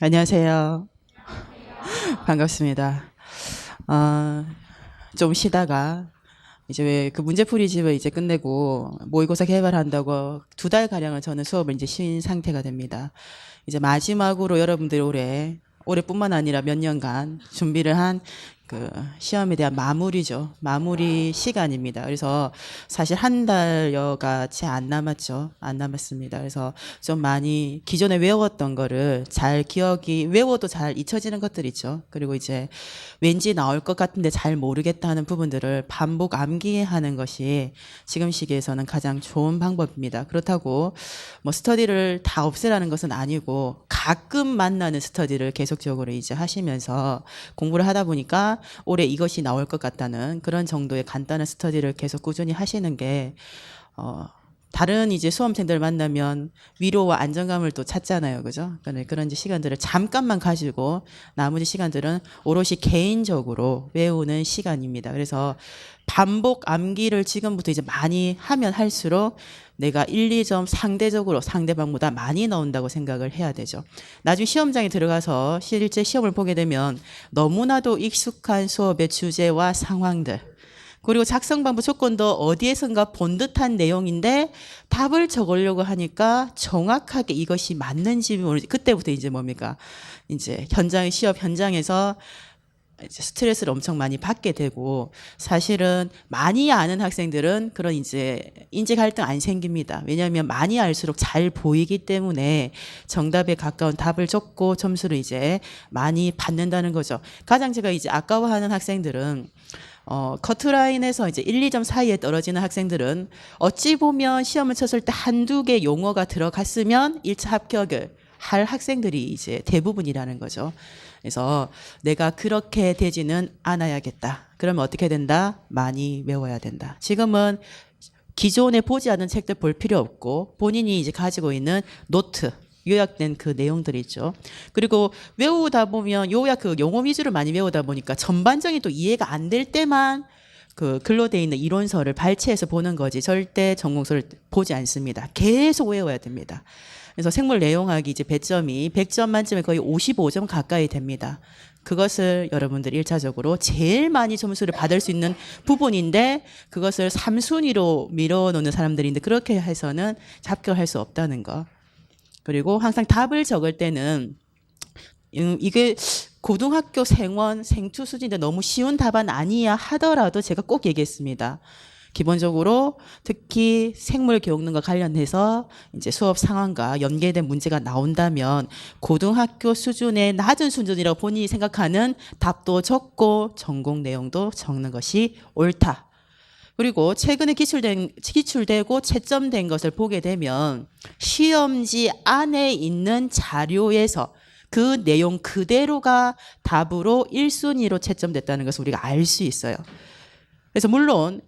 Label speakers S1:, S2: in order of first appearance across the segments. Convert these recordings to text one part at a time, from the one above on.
S1: 안녕하세요. 반갑습니다. 좀 쉬다가 이제 왜 그 문제풀이집을 이제 끝내고 모의고사 개발한다고 2달 가량은 저는 수업을 이제 쉰 상태가 됩니다. 이제 마지막으로 여러분들이 올해뿐만 아니라 몇 년간 준비를 한 그 시험에 대한 마무리죠. 마무리 시간입니다. 그래서 사실 한 달여가 채 안 남았죠. 안 남았습니다. 그래서 좀 많이 기존에 외웠던 거를 잘 외워도 잘 잊혀지는 것들 있죠. 그리고 이제 왠지 나올 것 같은데 잘 모르겠다 하는 부분들을 반복 암기하는 것이 지금 시기에서는 가장 좋은 방법입니다. 그렇다고 뭐 스터디를 다 없애라는 것은 아니고 가끔 만나는 스터디를 계속적으로 이제 하시면서 공부를 하다 보니까 올해 이것이 나올 것 같다는 그런 정도의 간단한 스터디를 계속 꾸준히 하시는 게 다른 이제 수험생들 만나면 위로와 안정감을 또 찾잖아요. 그죠? 그런 이제 시간들을 잠깐만 가지고 나머지 시간들은 오롯이 개인적으로 외우는 시간입니다. 그래서 반복 암기를 지금부터 이제 많이 하면 할수록 내가 1, 2점 상대적으로 상대방보다 많이 나온다고 생각을 해야 되죠. 나중에 시험장에 들어가서 실제 시험을 보게 되면 너무나도 익숙한 수업의 주제와 상황들, 그리고 작성 방법 조건도 어디에선가 본 듯한 내용인데 답을 적으려고 하니까 정확하게 이것이 맞는지 모르지. 그때부터 이제 뭡니까? 이제 시업 현장에서 이제 스트레스를 엄청 많이 받게 되고, 사실은 많이 아는 학생들은 그런 이제 인지 갈등 안 생깁니다. 왜냐하면 많이 알수록 잘 보이기 때문에 정답에 가까운 답을 적고 점수를 이제 많이 받는다는 거죠. 가장 제가 이제 아까워하는 학생들은 커트라인에서 이제 1, 2점 사이에 떨어지는 학생들은 어찌 보면 시험을 쳤을 때 한두 개 용어가 들어갔으면 1차 합격을 할 학생들이 이제 대부분이라는 거죠. 그래서 내가 그렇게 되지는 않아야겠다. 그러면 어떻게 된다? 많이 외워야 된다. 지금은 기존에 보지 않은 책들 볼 필요 없고 본인이 이제 가지고 있는 노트, 요약된 그 내용들이 있죠. 그리고 외우다 보면 요약 그 용어 위주로 많이 외우다 보니까 전반적인 또 이해가 안 될 때만 그 글로 돼 있는 이론서를 발췌해서 보는 거지 절대 전공서를 보지 않습니다. 계속 외워야 됩니다. 그래서 생물 내용학이 이제 배점이 100점 만점에 거의 55점 가까이 됩니다. 그것을 여러분들이 1차적으로 제일 많이 점수를 받을 수 있는 부분인데 그것을 3순위로 밀어놓는 사람들인데 그렇게 해서는 합격할 수 없다는 거. 그리고 항상 답을 적을 때는 이게 고등학교 생원, 생투 수준인데 너무 쉬운 답안 아니야 하더라도 제가 꼭 얘기했습니다. 기본적으로 특히 생물 교육론과 관련해서 이제 수업 상황과 연계된 문제가 나온다면 고등학교 수준의 낮은 수준이라고 본인이 생각하는 답도 적고 전공 내용도 적는 것이 옳다. 그리고 최근에 기출되고 채점된 것을 보게 되면 시험지 안에 있는 자료에서 그 내용 그대로가 답으로 1순위로 채점됐다는 것을 우리가 알 수 있어요. 그래서 물론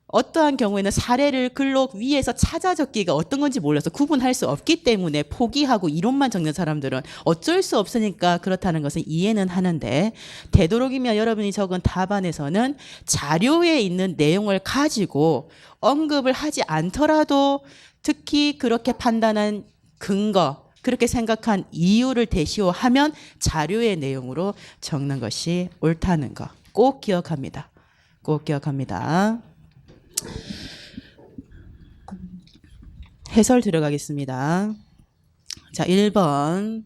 S1: 어떠한 경우에는 사례를 글로 위에서 찾아 적기가 어떤 건지 몰라서 구분할 수 없기 때문에 포기하고 이론만 적는 사람들은 어쩔 수 없으니까 그렇다는 것은 이해는 하는데, 되도록이면 여러분이 적은 답안에서는 자료에 있는 내용을 가지고 언급을 하지 않더라도 특히 그렇게 판단한 근거, 그렇게 생각한 이유를 대시하면 자료의 내용으로 적는 것이 옳다는 거 꼭 기억합니다. 꼭 기억합니다. 해설 들어가겠습니다. 자, 1번.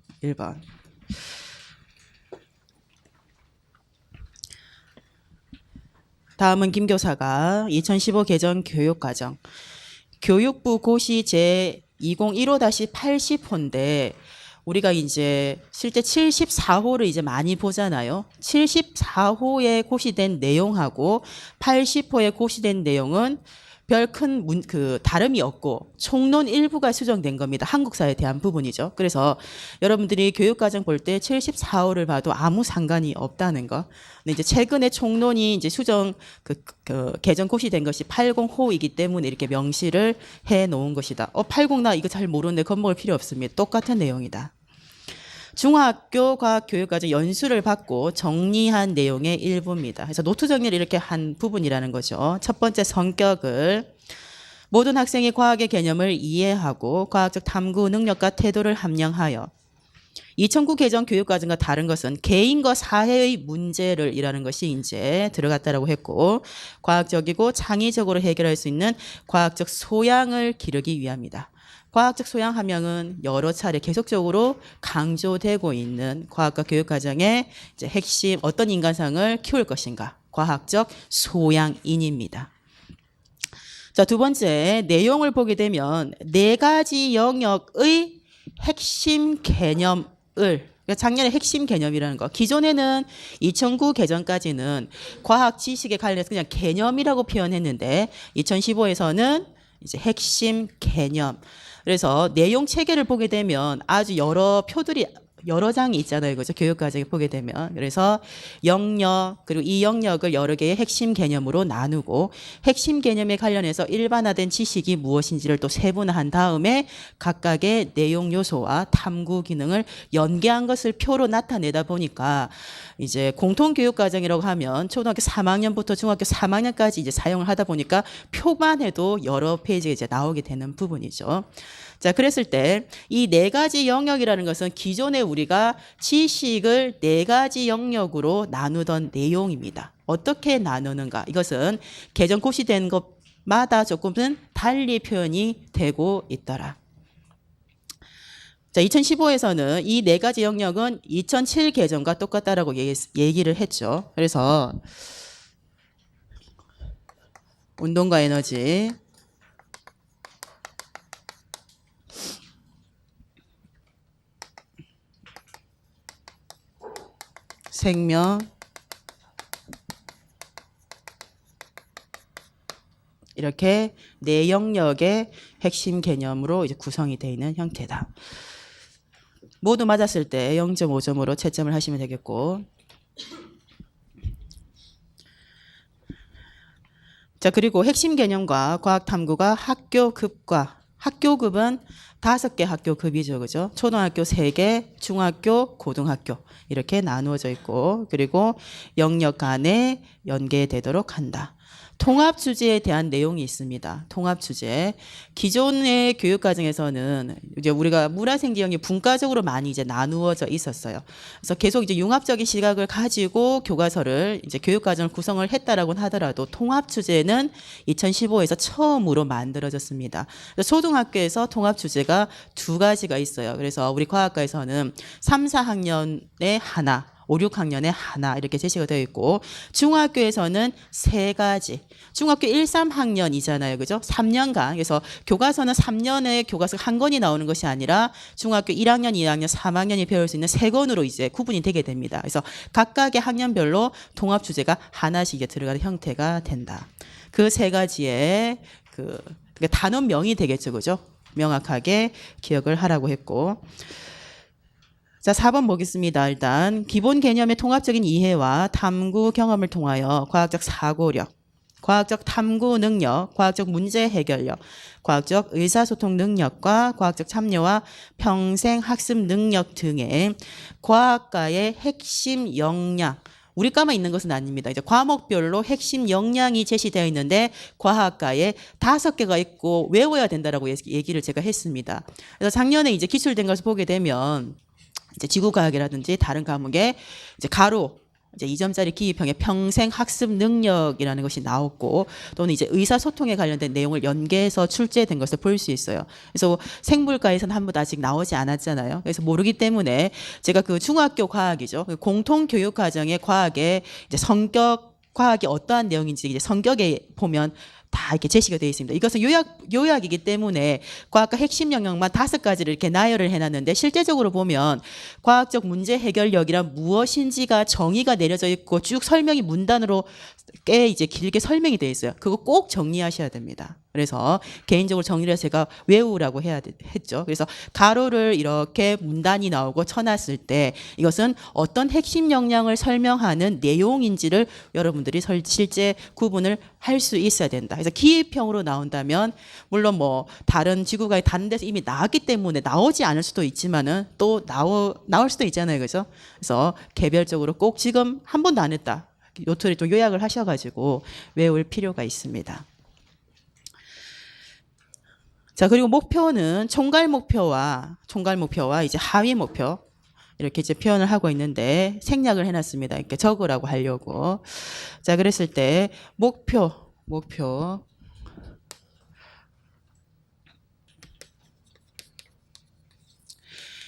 S1: 다음은 김 교사가 2015 개정 교육과정. 교육부 고시 제 2015-80호인데 우리가 이제 실제 74호를 이제 많이 보잖아요. 74호에 고시된 내용하고 80호에 고시된 내용은 별 큰 다름이 없고 총론 일부가 수정된 겁니다. 한국사에 대한 부분이죠. 그래서 여러분들이 교육과정 볼 때 74호를 봐도 아무 상관이 없다는 거. 근데 이제 최근에 총론이 이제 개정 고시된 것이 80호이기 때문에 이렇게 명시를 해 놓은 것이다. 80 나 이거 잘 모르는데 겁먹을 필요 없습니다. 똑같은 내용이다. 중학교 과학교육과정 연수를 받고 정리한 내용의 일부입니다. 그래서 노트 정리를 이렇게 한 부분이라는 거죠. 첫 번째, 성격을 모든 학생이 과학의 개념을 이해하고 과학적 탐구 능력과 태도를 함양하여 2009 개정 교육과정과 다른 것은 개인과 사회의 문제를 이라는 것이 이제 들어갔다라고 했고, 과학적이고 창의적으로 해결할 수 있는 과학적 소양을 기르기 위함이다. 과학적 소양 함량은 여러 차례 계속적으로 강조되고 있는 과학과 교육과정의 이제 핵심 어떤 인간상을 키울 것인가, 과학적 소양인입니다. 자, 두 번째 내용을 보게 되면 네 가지 영역의 핵심 개념을, 그러니까 작년에 핵심 개념이라는 거, 기존에는 2009 개정까지는 과학 지식에 관련해서 그냥 개념이라고 표현했는데 2015에서는 이제 핵심 개념. 그래서 내용 체계를 보게 되면 아주 여러 표들이 여러 장이 있잖아요. 그죠? 교육과정에 보게 되면. 그래서 영역, 그리고 이 영역을 여러 개의 핵심 개념으로 나누고 핵심 개념에 관련해서 일반화된 지식이 무엇인지를 또 세분화한 다음에 각각의 내용 요소와 탐구 기능을 연계한 것을 표로 나타내다 보니까 이제 공통교육과정이라고 하면 초등학교 3학년부터 중학교 3학년까지 이제 사용을 하다 보니까 표만 해도 여러 페이지가 이제 나오게 되는 부분이죠. 자, 그랬을 때 이 네 가지 영역이라는 것은 기존에 우리가 지식을 네 가지 영역으로 나누던 내용입니다. 어떻게 나누는가? 이것은 개정 고시된 것마다 조금은 달리 표현이 되고 있더라. 자, 2015에서는 이 네 가지 영역은 2007 개정과 똑같다라고 얘기를 했죠. 그래서 운동과 에너지, 생명, 이렇게 네 영역의 핵심 개념으로 이제 구성이 되어 있는 형태다. 모두 맞았을 때 0.5점으로 채점을 하시면 되겠고, 자, 그리고 핵심 개념과 과학 탐구가 학교급과, 학교급은 5개 학교급이죠. 그죠? 초등학교 3개, 중학교, 고등학교 이렇게 나누어져 있고, 그리고 영역 간에 연계되도록 한다. 통합 주제에 대한 내용이 있습니다. 통합 주제. 기존의 교육 과정에서는 이제 우리가 문화생지 영역이 분과적으로 많이 이제 나누어져 있었어요. 그래서 계속 이제 융합적인 시각을 가지고 교과서를 이제 교육 과정을 구성을 했다라고 하더라도 통합 주제는 2015에서 처음으로 만들어졌습니다. 초등학교에서 통합 주제가 2가지가 있어요. 그래서 우리 과학과에서는 3, 4학년에 하나, 5, 6학년에 하나 이렇게 제시가 되어 있고, 중학교에서는 3가지. 중학교 1, 3학년이잖아요. 그죠? 3년간. 그래서 교과서는 3년에 교과서 한 권이 나오는 것이 아니라 중학교 1학년, 2학년, 3학년이 배울 수 있는 3권으로 이제 구분이 되게 됩니다. 그래서 각각의 학년별로 통합 주제가 하나씩 이제 들어가는 형태가 된다. 그 3가지의 그 단원명이 되겠죠. 그죠? 명확하게 기억을 하라고 했고. 자, 4번 보겠습니다. 일단 기본 개념의 통합적인 이해와 탐구 경험을 통하여 과학적 사고력, 과학적 탐구 능력, 과학적 문제 해결력, 과학적 의사소통 능력과 과학적 참여와 평생 학습 능력 등의 과학과의 핵심 역량, 우리 과만 있는 것은 아닙니다. 이제 과목별로 핵심 역량이 제시되어 있는데 과학과에 5개가 있고 외워야 된다라고 얘기를 제가 했습니다. 그래서 작년에 이제 기출된 것을 보게 되면 이제 지구과학이라든지 다른 과목에 이제 가로 이제 2점짜리 기입형의 평생 학습 능력이라는 것이 나왔고, 또는 이제 의사소통에 관련된 내용을 연계해서 출제된 것을 볼 수 있어요. 그래서 생물과에서는 한 번도 아직 나오지 않았잖아요. 그래서 모르기 때문에 제가 그 중학교 과학이죠. 공통교육과정의 과학의 이제 성격 과학이 어떠한 내용인지 이제 성격에 보면 다 이렇게 제시가 되어 있습니다. 이것은 요약이기 때문에 과학과 핵심 영역만 5가지를 이렇게 나열을 해놨는데, 실제적으로 보면 과학적 문제 해결력이란 무엇인지가 정의가 내려져 있고 쭉 설명이 문단으로 꽤 이제 길게 설명이 되어 있어요. 그거 꼭 정리하셔야 됩니다. 그래서 개인적으로 정리를 해서 제가 외우라고 했죠. 그래서 가로를 이렇게 문단이 나오고 쳐놨을 때 이것은 어떤 핵심 역량을 설명하는 내용인지를 여러분들이 실제 구분을 할 수 있어야 된다. 그래서 기입형으로 나온다면 물론 뭐 다른 지구과의 다른 데서 이미 나왔기 때문에 나오지 않을 수도 있지만은 또 나올 수도 있잖아요. 그죠? 그래서 개별적으로 꼭 지금 한 번도 안 했다. 요트를 좀 요약을 하셔가지고 외울 필요가 있습니다. 자, 그리고 목표는 총괄 목표와 이제 하위 목표. 이렇게 이제 표현을 하고 있는데 생략을 해놨습니다. 이렇게 적으라고 하려고. 자, 그랬을 때 목표.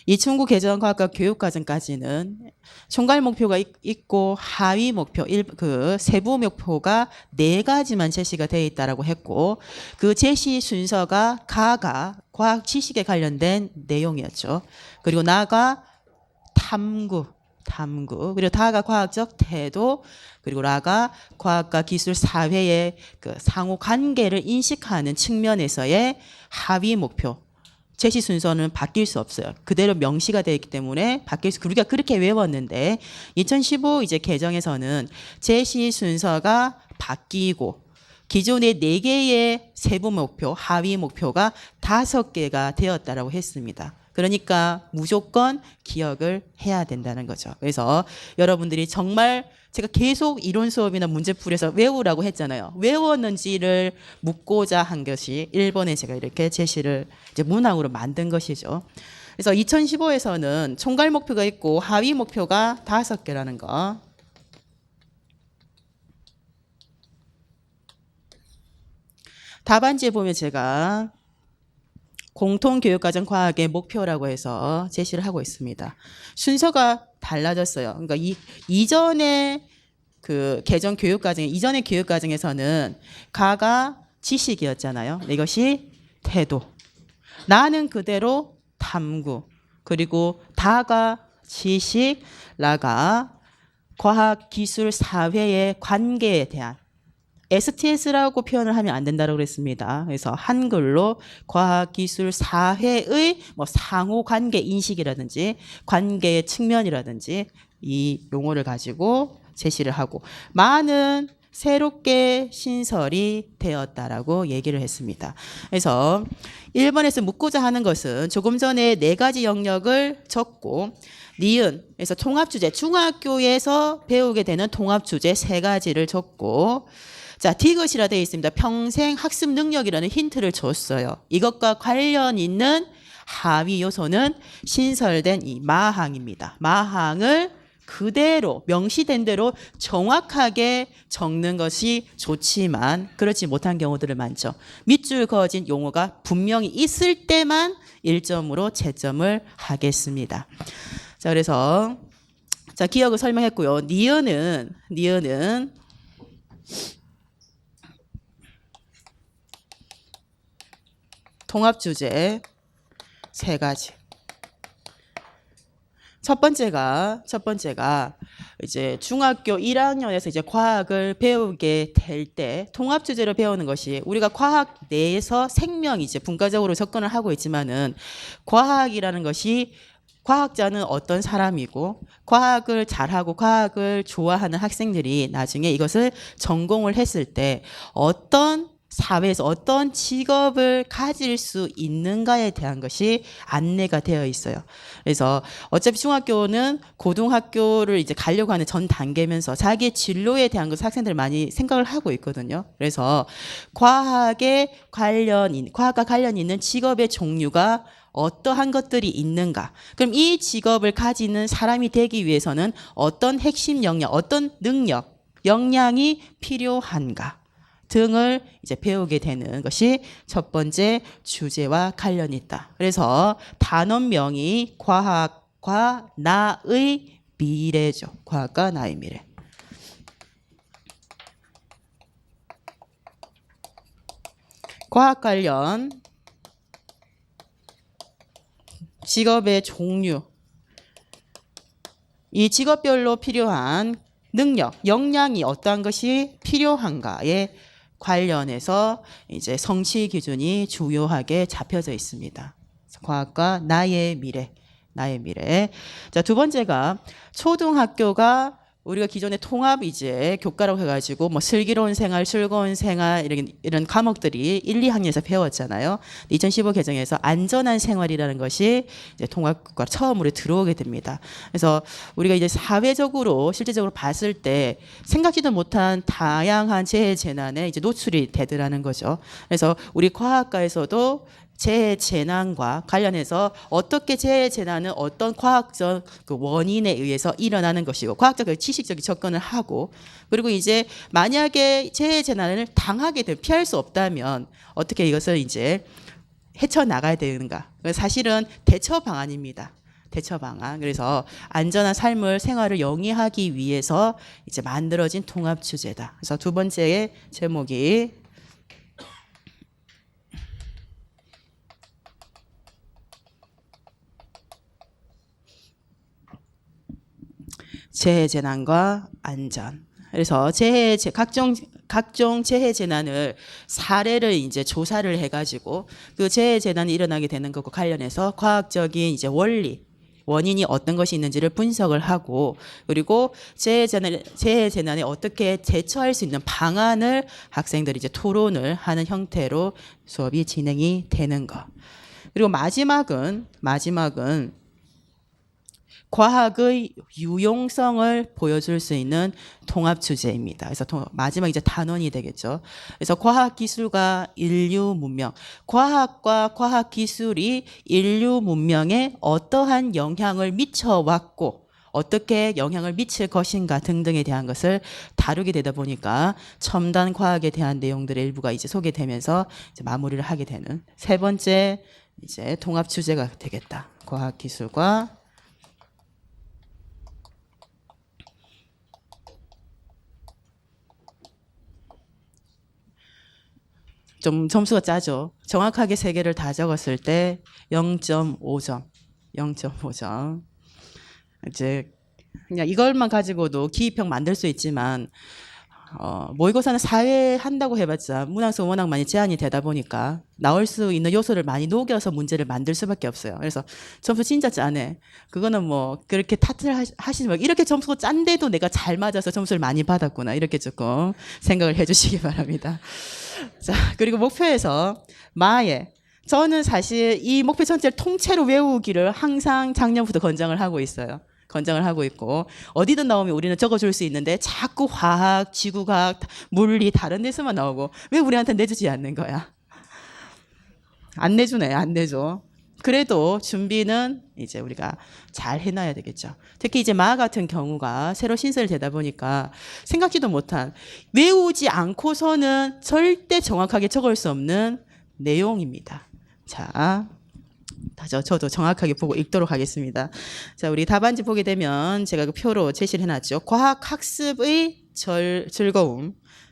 S1: 이충구 개정과학과 교육과정까지는 총괄 목표가 있고 하위 목표, 그 세부 목표가 4가지만 제시가 되어 있다라고 했고 그 제시 순서가 가가 과학 지식에 관련된 내용이었죠. 그리고 나가 탐구, 그리고 다가 과학적 태도, 그리고 라가 과학과 기술 사회의 그 상호 관계를 인식하는 측면에서의 하위 목표. 제시 순서는 바뀔 수 없어요. 그대로 명시가 되어 있기 때문에 바뀔 수, 우리가 그렇게 외웠는데 2015 이제 개정에서는 제시 순서가 바뀌고 기존의 4개의 세부 목표, 하위 목표가 5개가 되었다라고 했습니다. 그러니까 무조건 기억을 해야 된다는 거죠. 그래서 여러분들이 정말 제가 계속 이론 수업이나 문제풀이에서 외우라고 했잖아요. 외웠는지를 묻고자 한 것이 1번에 제가 이렇게 제시를 이제 문항으로 만든 것이죠. 그래서 2015에서는 총괄 목표가 있고 하위 목표가 5개라는 거. 답안지에 보면 제가 공통교육과정 과학의 목표라고 해서 제시를 하고 있습니다. 순서가 달라졌어요. 그러니까 이전에 그 개정 교육과정, 이전의 교육과정에서는 가가 지식이었잖아요. 이것이 태도. 나는 그대로 탐구. 그리고 다가 지식, 라가 과학, 기술, 사회의 관계에 대한 STS라고 표현을 하면 안 된다고 그랬습니다. 그래서 한글로 과학, 기술, 사회의 뭐 상호 관계 인식이라든지 관계의 측면이라든지 이 용어를 가지고 제시를 하고 많은 새롭게 신설이 되었다라고 얘기를 했습니다. 그래서 1번에서 묻고자 하는 것은 조금 전에 4가지 영역을 적고 니은에서 통합주제, 중학교에서 배우게 되는 통합주제 3가지를 적고 자, 디귿이라 되어 있습니다. 평생 학습 능력이라는 힌트를 줬어요. 이것과 관련 있는 하위 요소는 신설된 이 마항입니다. 마항을 그대로 명시된 대로 정확하게 적는 것이 좋지만 그렇지 못한 경우들을 많죠. 밑줄 그어진 용어가 분명히 있을 때만 1점으로 채점을 하겠습니다. 자, 그래서 자, 기억을 설명했고요. 니은은 통합주제 3가지. 첫 번째가 이제 중학교 1학년에서 이제 과학을 배우게 될 때 통합주제로 배우는 것이 우리가 과학 내에서 생명 이제 분과적으로 접근을 하고 있지만은 과학이라는 것이 과학자는 어떤 사람이고 과학을 잘하고 과학을 좋아하는 학생들이 나중에 이것을 전공을 했을 때 어떤 사회에서 어떤 직업을 가질 수 있는가에 대한 것이 안내가 되어 있어요. 그래서 어차피 중학교는 고등학교를 이제 가려고 하는 전 단계면서 자기의 진로에 대한 것을 학생들이 많이 생각을 하고 있거든요. 그래서 과학과 관련 있는 직업의 종류가 어떠한 것들이 있는가? 그럼 이 직업을 가지는 사람이 되기 위해서는 어떤 핵심 역량, 어떤 능력, 역량이 필요한가? 등을 이제 배우게 되는 것이 첫 번째 주제와 관련이 있다. 그래서 단원명이 과학과 나의 미래죠. 과학과 나의 미래. 과학 관련 직업의 종류, 이 직업별로 필요한 능력, 역량이 어떠한 것이 필요한가에 관련해서 이제 성취 기준이 주요하게 잡혀져 있습니다. 과학과 나의 미래. 자, 두 번째가 초등학교가 우리가 기존에 통합 이제 교과라고 해가지고 뭐 슬기로운 생활, 즐거운 생활 이런 과목들이 1, 2학년에서 배웠잖아요. 2015 개정에서 안전한 생활이라는 것이 이제 통합교과 처음으로 들어오게 됩니다. 그래서 우리가 이제 사회적으로 실제적으로 봤을 때 생각지도 못한 다양한 재해 재난에 이제 노출이 되더라는 거죠. 그래서 우리 과학과에서도 재해재난과 관련해서 어떻게 재해재난은 어떤 과학적 그 원인에 의해서 일어나는 것이고 과학적 지식적인 접근을 하고 그리고 이제 만약에 재해재난을 당하게 되면 피할 수 없다면 어떻게 이것을 이제 헤쳐나가야 되는가. 사실은 대처 방안입니다. 대처 방안. 그래서 안전한 삶을 생활을 영위하기 위해서 이제 만들어진 통합 주제다. 그래서 두 번째 제목이 재해재난과 안전. 그래서 각종 재해재난을 사례를 이제 조사를 해가지고 그 재해재난이 일어나게 되는 것과 관련해서 과학적인 이제 원인이 어떤 것이 있는지를 분석을 하고 그리고 재해재난에 어떻게 대처할 수 있는 방안을 학생들이 이제 토론을 하는 형태로 수업이 진행이 되는 것. 그리고 마지막은 과학의 유용성을 보여줄 수 있는 통합 주제입니다. 그래서 마지막 이제 단원이 되겠죠. 그래서 과학 기술과 인류 문명, 과학과 과학 기술이 인류 문명에 어떠한 영향을 미쳐왔고 어떻게 영향을 미칠 것인가 등등에 대한 것을 다루게 되다 보니까 첨단 과학에 대한 내용들의 일부가 이제 소개되면서 이제 마무리를 하게 되는 세 번째 이제 통합 주제가 되겠다. 과학 기술과 좀 점수가 짜죠. 정확하게 세 개를 다 적었을 때 0.5점. 0.5점. 이제 그냥 이걸만 가지고도 기입형 만들 수 있지만 모의고사는 사회 한다고 해봤자 문항수 워낙 많이 제한이 되다 보니까 나올 수 있는 요소를 많이 녹여서 문제를 만들 수밖에 없어요. 그래서 점수 진짜 짜네. 그거는 뭐 그렇게 탓을 하시지 말고 이렇게 점수가 짠데도 내가 잘 맞아서 점수를 많이 받았구나. 이렇게 조금 생각을 해주시기 바랍니다. 자, 그리고 목표에서 저는 사실 이 목표 전체를 통째로 외우기를 항상 작년부터 권장을 하고 있어요. 권장을 하고 있고 어디든 나오면 우리는 적어줄 수 있는데 자꾸 화학, 지구과학, 물리 다른 데서만 나오고 왜 우리한테 내주지 않는 거야? 안 내주네, 안 내줘. 그래도 준비는 이제 우리가 잘 해놔야 되겠죠. 특히 이제 마 같은 경우가 새로 신설되다 보니까 생각지도 못한 외우지 않고서는 절대 정확하게 적을 수 없는 내용입니다. 자, 저도 정확하게 보고 읽도록 하겠습니다. 자, 우리 답안지 보게 되면 제가 그 표로 제시를 해놨죠. 과학학습의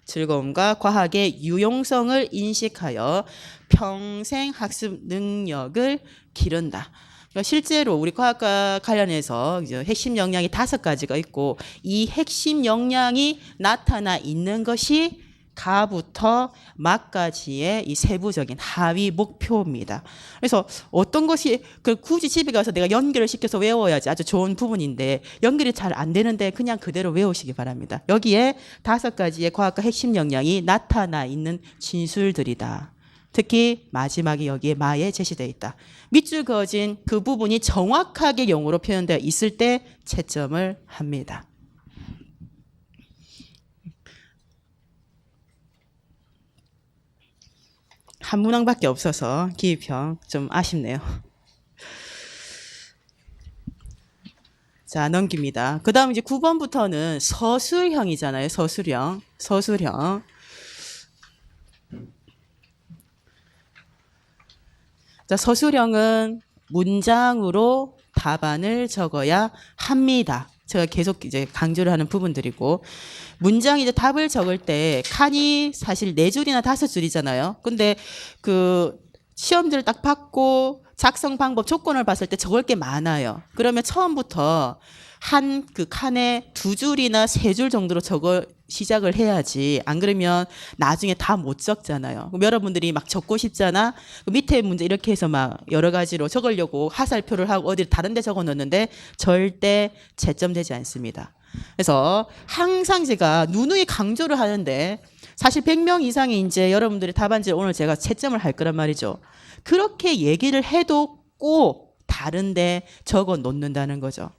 S1: 즐거움과 과학의 유용성을 인식하여 평생 학습 능력을 기른다. 그러니까 실제로 우리 과학과 관련해서 이제 핵심 역량이 5가지가 있고 이 핵심 역량이 나타나 있는 것이 가부터 막까지의 이 세부적인 하위 목표입니다. 그래서 어떤 것이 굳이 집에 가서 내가 연결을 시켜서 외워야지 아주 좋은 부분인데 연결이 잘 안 되는데 그냥 그대로 외우시기 바랍니다. 여기에 5가지의 과학과 핵심 역량이 나타나 있는 진술들이다. 특히 마지막에 여기에 마에 제시되어 있다. 밑줄 그어진 그 부분이 정확하게 영어로 표현되어 있을 때 채점을 합니다. 한 문항밖에 없어서 기입형 좀 아쉽네요. 자, 넘깁니다. 그 다음 이제 9번부터는 서술형이잖아요. 서술형. 자, 서술형은 문장으로 답안을 적어야 합니다. 제가 계속 이제 강조를 하는 부분들이고, 문장이 이제 답을 적을 때 칸이 사실 4줄이나 5줄이잖아요. 근데 그 시험지를 딱 받고 작성 방법 조건을 봤을 때 적을 게 많아요. 그러면 처음부터 한 그 칸에 2줄이나 3줄 정도로 적어 시작을 해야지. 안 그러면 나중에 다 못 적잖아요. 그럼 여러분들이 막 적고 싶잖아. 그 밑에 문제 이렇게 해서 막 여러 가지로 적으려고 하살표를 하고 어디 다른 데 적어 놓는데 절대 채점되지 않습니다. 그래서 항상 제가 누누이 강조를 하는데 사실 100명 이상의 이제 여러분들이 답안지를 오늘 제가 채점을 할 거란 말이죠. 그렇게 얘기를 해도 꼭 다른데 적어 놓는다는 거죠.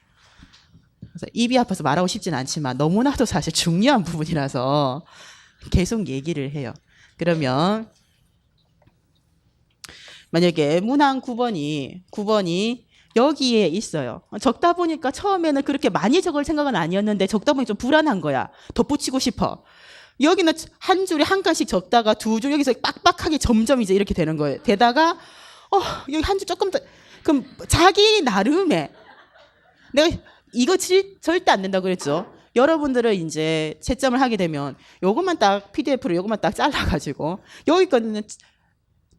S1: 그래서 입이 아파서 말하고 싶진 않지만 너무나도 사실 중요한 부분이라서 계속 얘기를 해요. 그러면 만약에 문항 9번이 여기에 있어요. 적다 보니까 처음에는 그렇게 많이 적을 생각은 아니었는데 적다 보니 좀 불안한 거야. 덧붙이고 싶어. 여기는 한 줄에 한 칸씩 적다가 두 줄 여기서 빡빡하게 점점 이제 이렇게 되는 거예요. 되다가 여기 한 줄 조금 더 그럼 자기 나름의 내가 이거 절대 안 된다고 그랬죠. 여러분들은 이제 채점을 하게 되면 요것만 딱 PDF로 요것만 딱 잘라가지고 여기 거는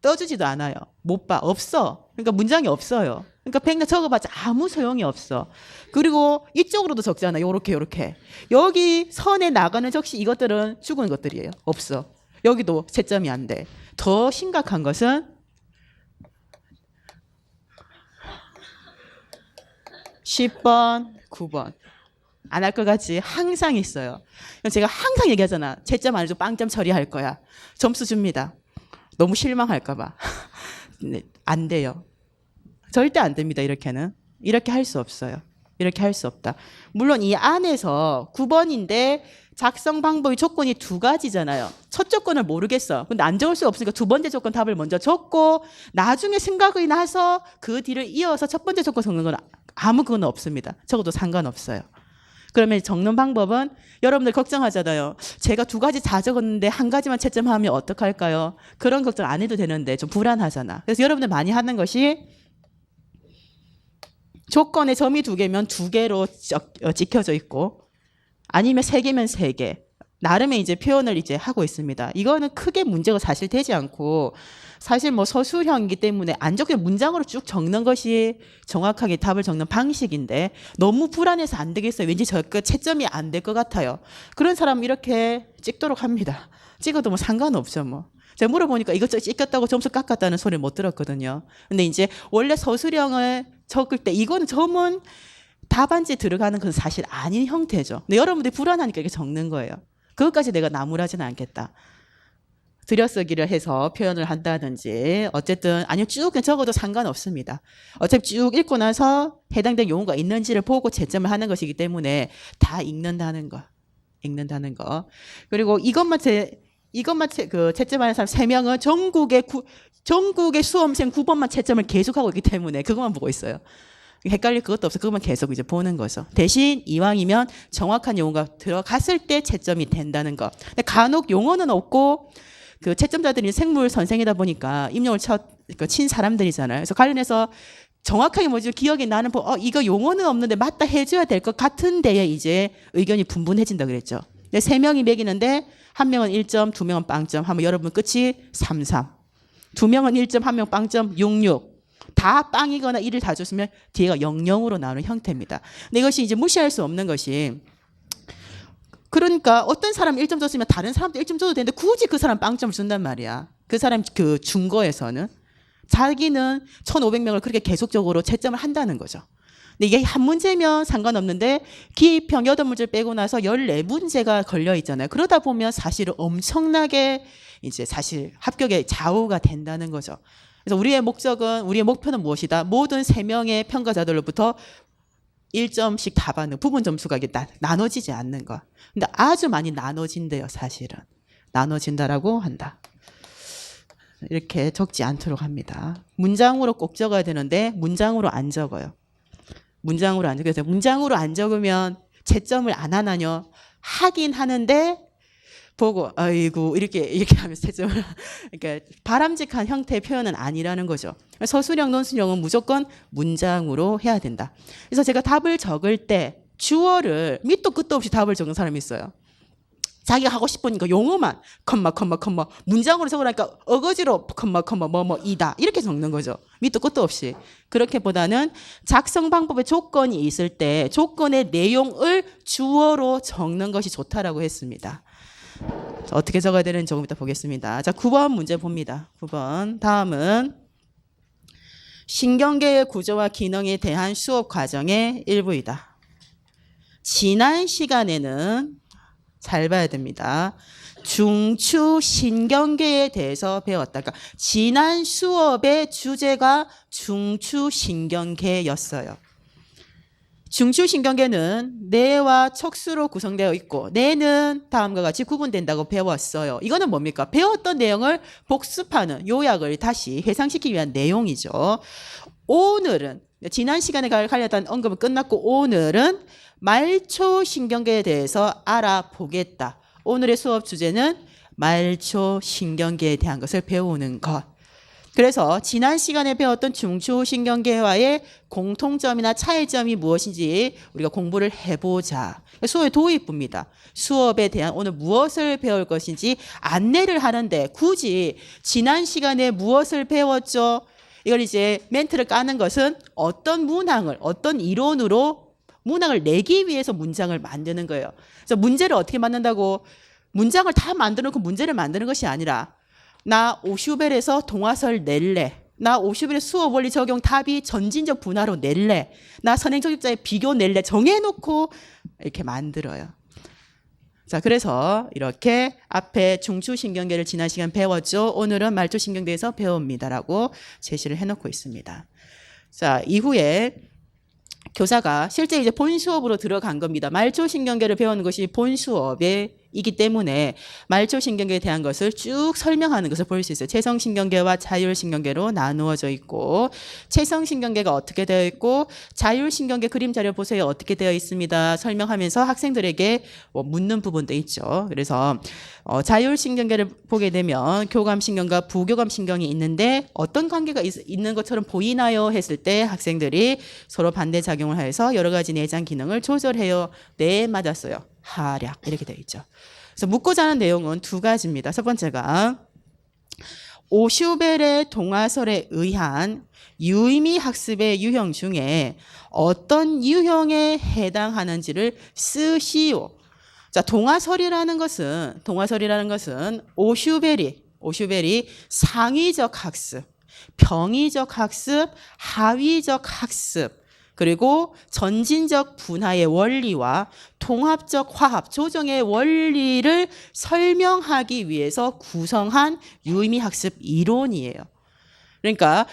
S1: 떠주지도 않아요. 못 봐. 없어. 그러니까 문장이 없어요. 그러니까 백날 적어봤자 아무 소용이 없어. 그리고 이쪽으로도 적잖아. 요렇게. 여기 선에 나가는 적시 이것들은 죽은 것들이에요. 없어. 여기도 채점이 안 돼. 더 심각한 것은 10번, 9번. 안 할 것 같지? 항상 있어요. 제가 항상 얘기하잖아. 채점 안 해도 빵점 처리할 거야. 점수 줍니다. 너무 실망할까 봐. 네, 안 돼요. 절대 안 됩니다. 이렇게는. 이렇게 할 수 없어요. 이렇게 할 수 없다. 물론 이 안에서 9번인데 작성 방법이 조건이 두 가지잖아요. 첫 조건을 모르겠어. 근데 안 적을 수 없으니까 두 번째 조건 답을 먼저 적고 나중에 생각이 나서 그 뒤를 이어서 첫 번째 조건 적는 건 아무 그건 없습니다. 적어도 상관없어요. 그러면 적는 방법은 여러분들 걱정하잖아요. 제가 두 가지 다 적었는데 한 가지만 채점하면 어떡할까요? 그런 걱정 안 해도 되는데 좀 불안하잖아. 그래서 여러분들 많이 하는 것이 조건에 점이 두 개면 두 개로 찍혀져 있고 아니면 세 개면 세 개. 나름의 이제 표현을 이제 하고 있습니다. 이거는 크게 문제가 사실 되지 않고 사실 뭐 서술형이기 때문에 안 적게 문장으로 쭉 적는 것이 정확하게 답을 적는 방식인데 너무 불안해서 안 되겠어요. 왠지 저 채점이 안 될 것 같아요. 그런 사람은 이렇게 찍도록 합니다. 찍어도 뭐 상관없죠 뭐. 제가 물어보니까 이것저것 찍혔다고 점수 깎았다는 소리를 못 들었거든요. 근데 이제 원래 서술형을 적을 때 이거는 점은 답안지에 들어가는 건 사실 아닌 형태죠. 근데 여러분들이 불안하니까 이렇게 적는 거예요. 그것까지 내가 나무라지는 않겠다. 들여쓰기를 해서 표현을 한다든지 어쨌든 아니면 쭉 적어도 상관없습니다. 어차피 쭉 읽고 나서 해당된 용어가 있는지를 보고 채점을 하는 것이기 때문에 다 읽는다는 거. 그리고 이것만 채점하는 사람 3명은 전국의 수험생 9번만 채점을 계속하고 있기 때문에 그것만 보고 있어요. 헷갈릴 것도 없어. 그것만 계속 이제 보는 거죠. 대신 이왕이면 정확한 용어가 들어갔을 때 채점이 된다는 거. 근데 간혹 용어는 없고 그 채점자들이 생물 선생이다 보니까 임용을 친 사람들이잖아요. 그래서 관련해서 정확하게 뭐지 기억이 나는 이거 용어는 없는데 맞다 해줘야 될 것 같은 데에 이제 의견이 분분해진다 그랬죠. 근데 3명이 매기는데 1명은 1점, 2명은 빵점 하면 여러분 끝이 33. 2명은 1점, 1명 빵점 66. 다 빵이거나 1을 다 줬으면 뒤에가 00으로 나오는 형태입니다. 근데 이것이 이제 무시할 수 없는 것이 그러니까 어떤 사람 1점 줬으면 다른 사람도 1점 줘도 되는데 굳이 그 사람 빵점을 준단 말이야. 그 사람 그 준거에서는 자기는 1,500명을 그렇게 계속적으로 채점을 한다는 거죠. 근데 이게 한 문제면 상관없는데 기입형 8문제를 빼고 나서 14문제가 걸려 있잖아요. 그러다 보면 사실은 엄청나게 이제 사실 합격에 좌우가 된다는 거죠. 그래서 우리의 목표는 무엇이다? 모든 3명의 평가자들로부터 1점씩 다 받는 부분 점수가 이게 나눠지지 않는 거. 근데 아주 많이 나눠진대요, 사실은. 나눠진다라고 한다. 이렇게 적지 않도록 합니다. 문장으로 꼭 적어야 되는데 문장으로 안 적어요. 문장으로 안 적어요. 문장으로 안 적으면 채점을 안 하나요? 하긴 하는데 보고 아이고 이렇게 하면서 채점을 그러니까 바람직한 형태의 표현은 아니라는 거죠. 서술형, 논술형은 무조건 문장으로 해야 된다. 그래서 제가 답을 적을 때 주어를 밑도 끝도 없이 답을 적는 사람이 있어요. 자기가 하고 싶으니까 용어만 컴마 문장으로 적으라니까 어거지로 컴마 이다 이렇게 적는 거죠. 밑도 끝도 없이. 그렇게보다는 작성 방법에 조건이 있을 때 조건의 내용을 주어로 적는 것이 좋다라고 했습니다. 어떻게 적어야 되는지 조금 이따 보겠습니다. 자, 9번 문제 봅니다. 9번. 다음은 신경계의 구조와 기능에 대한 수업 과정의 일부이다. 지난 시간에는 잘 봐야 됩니다. 중추 신경계에 대해서 배웠다. 그러니까 지난 수업의 주제가 중추 신경계였어요. 중추신경계는 뇌와 척수로 구성되어 있고 뇌는 다음과 같이 구분된다고 배웠어요. 이거는 뭡니까? 배웠던 내용을 복습하는 요약을 다시 회상시키기 위한 내용이죠. 오늘은 지난 시간에 관련된 언급은 끝났고 오늘은 말초신경계에 대해서 알아보겠다. 오늘의 수업 주제는 말초신경계에 대한 것을 배우는 것. 그래서 지난 시간에 배웠던 중추신경계와의 공통점이나 차이점이 무엇인지 우리가 공부를 해보자. 수업의 도입부입니다. 수업에 대한 오늘 무엇을 배울 것인지 안내를 하는데 굳이 지난 시간에 무엇을 배웠죠? 이걸 이제 멘트를 까는 것은 어떤 문항을 어떤 이론으로 문항을 내기 위해서 문장을 만드는 거예요. 그래서 문제를 어떻게 만든다고? 문장을 다 만들어 놓고 문제를 만드는 것이 아니라 나 오슈벨에서 동화설 낼래. 나 오슈벨의 수업 원리 적용 답이 전진적 분화로 낼래. 나 선행적입자의 비교 낼래. 정해놓고 이렇게 만들어요. 자, 그래서 이렇게 앞에 중추신경계를 지난 시간 배웠죠. 오늘은 말초신경계에서 배웁니다라고 제시를 해놓고 있습니다. 자, 이후에 교사가 실제 이제 본 수업으로 들어간 겁니다. 말초신경계를 배우는 것이 본 수업이기 때문에 말초신경계에 대한 것을 쭉 설명하는 것을 볼 수 있어요. 체성신경계와 자율신경계로 나누어져 있고 체성신경계가 어떻게 되어 있고 자율신경계 그림 자료 보세요. 어떻게 되어 있습니다. 설명하면서 학생들에게 묻는 부분도 있죠. 그래서 자율신경계를 보게 되면 교감신경과 부교감신경이 있는데 어떤 관계가 있는 것처럼 보이나요? 했을 때 학생들이 서로 반대작용을 해서 여러 가지 내장 기능을 조절해요. 네, 맞았어요. 하략 이렇게 되어 있죠. 그래서 묻고자 하는 내용은 두 가지입니다. 첫 번째가 오슈벨의 동화설에 의한 유의미 학습의 유형 중에 어떤 유형에 해당하는지를 쓰시오. 자, 동화설이라는 것은 오슈벨이 상위적 학습, 병위적 학습, 하위적 학습, 그리고 전진적 분화의 원리와 통합적 화합, 조정의 원리를 설명하기 위해서 구성한 유의미 학습 이론이에요. 그러니까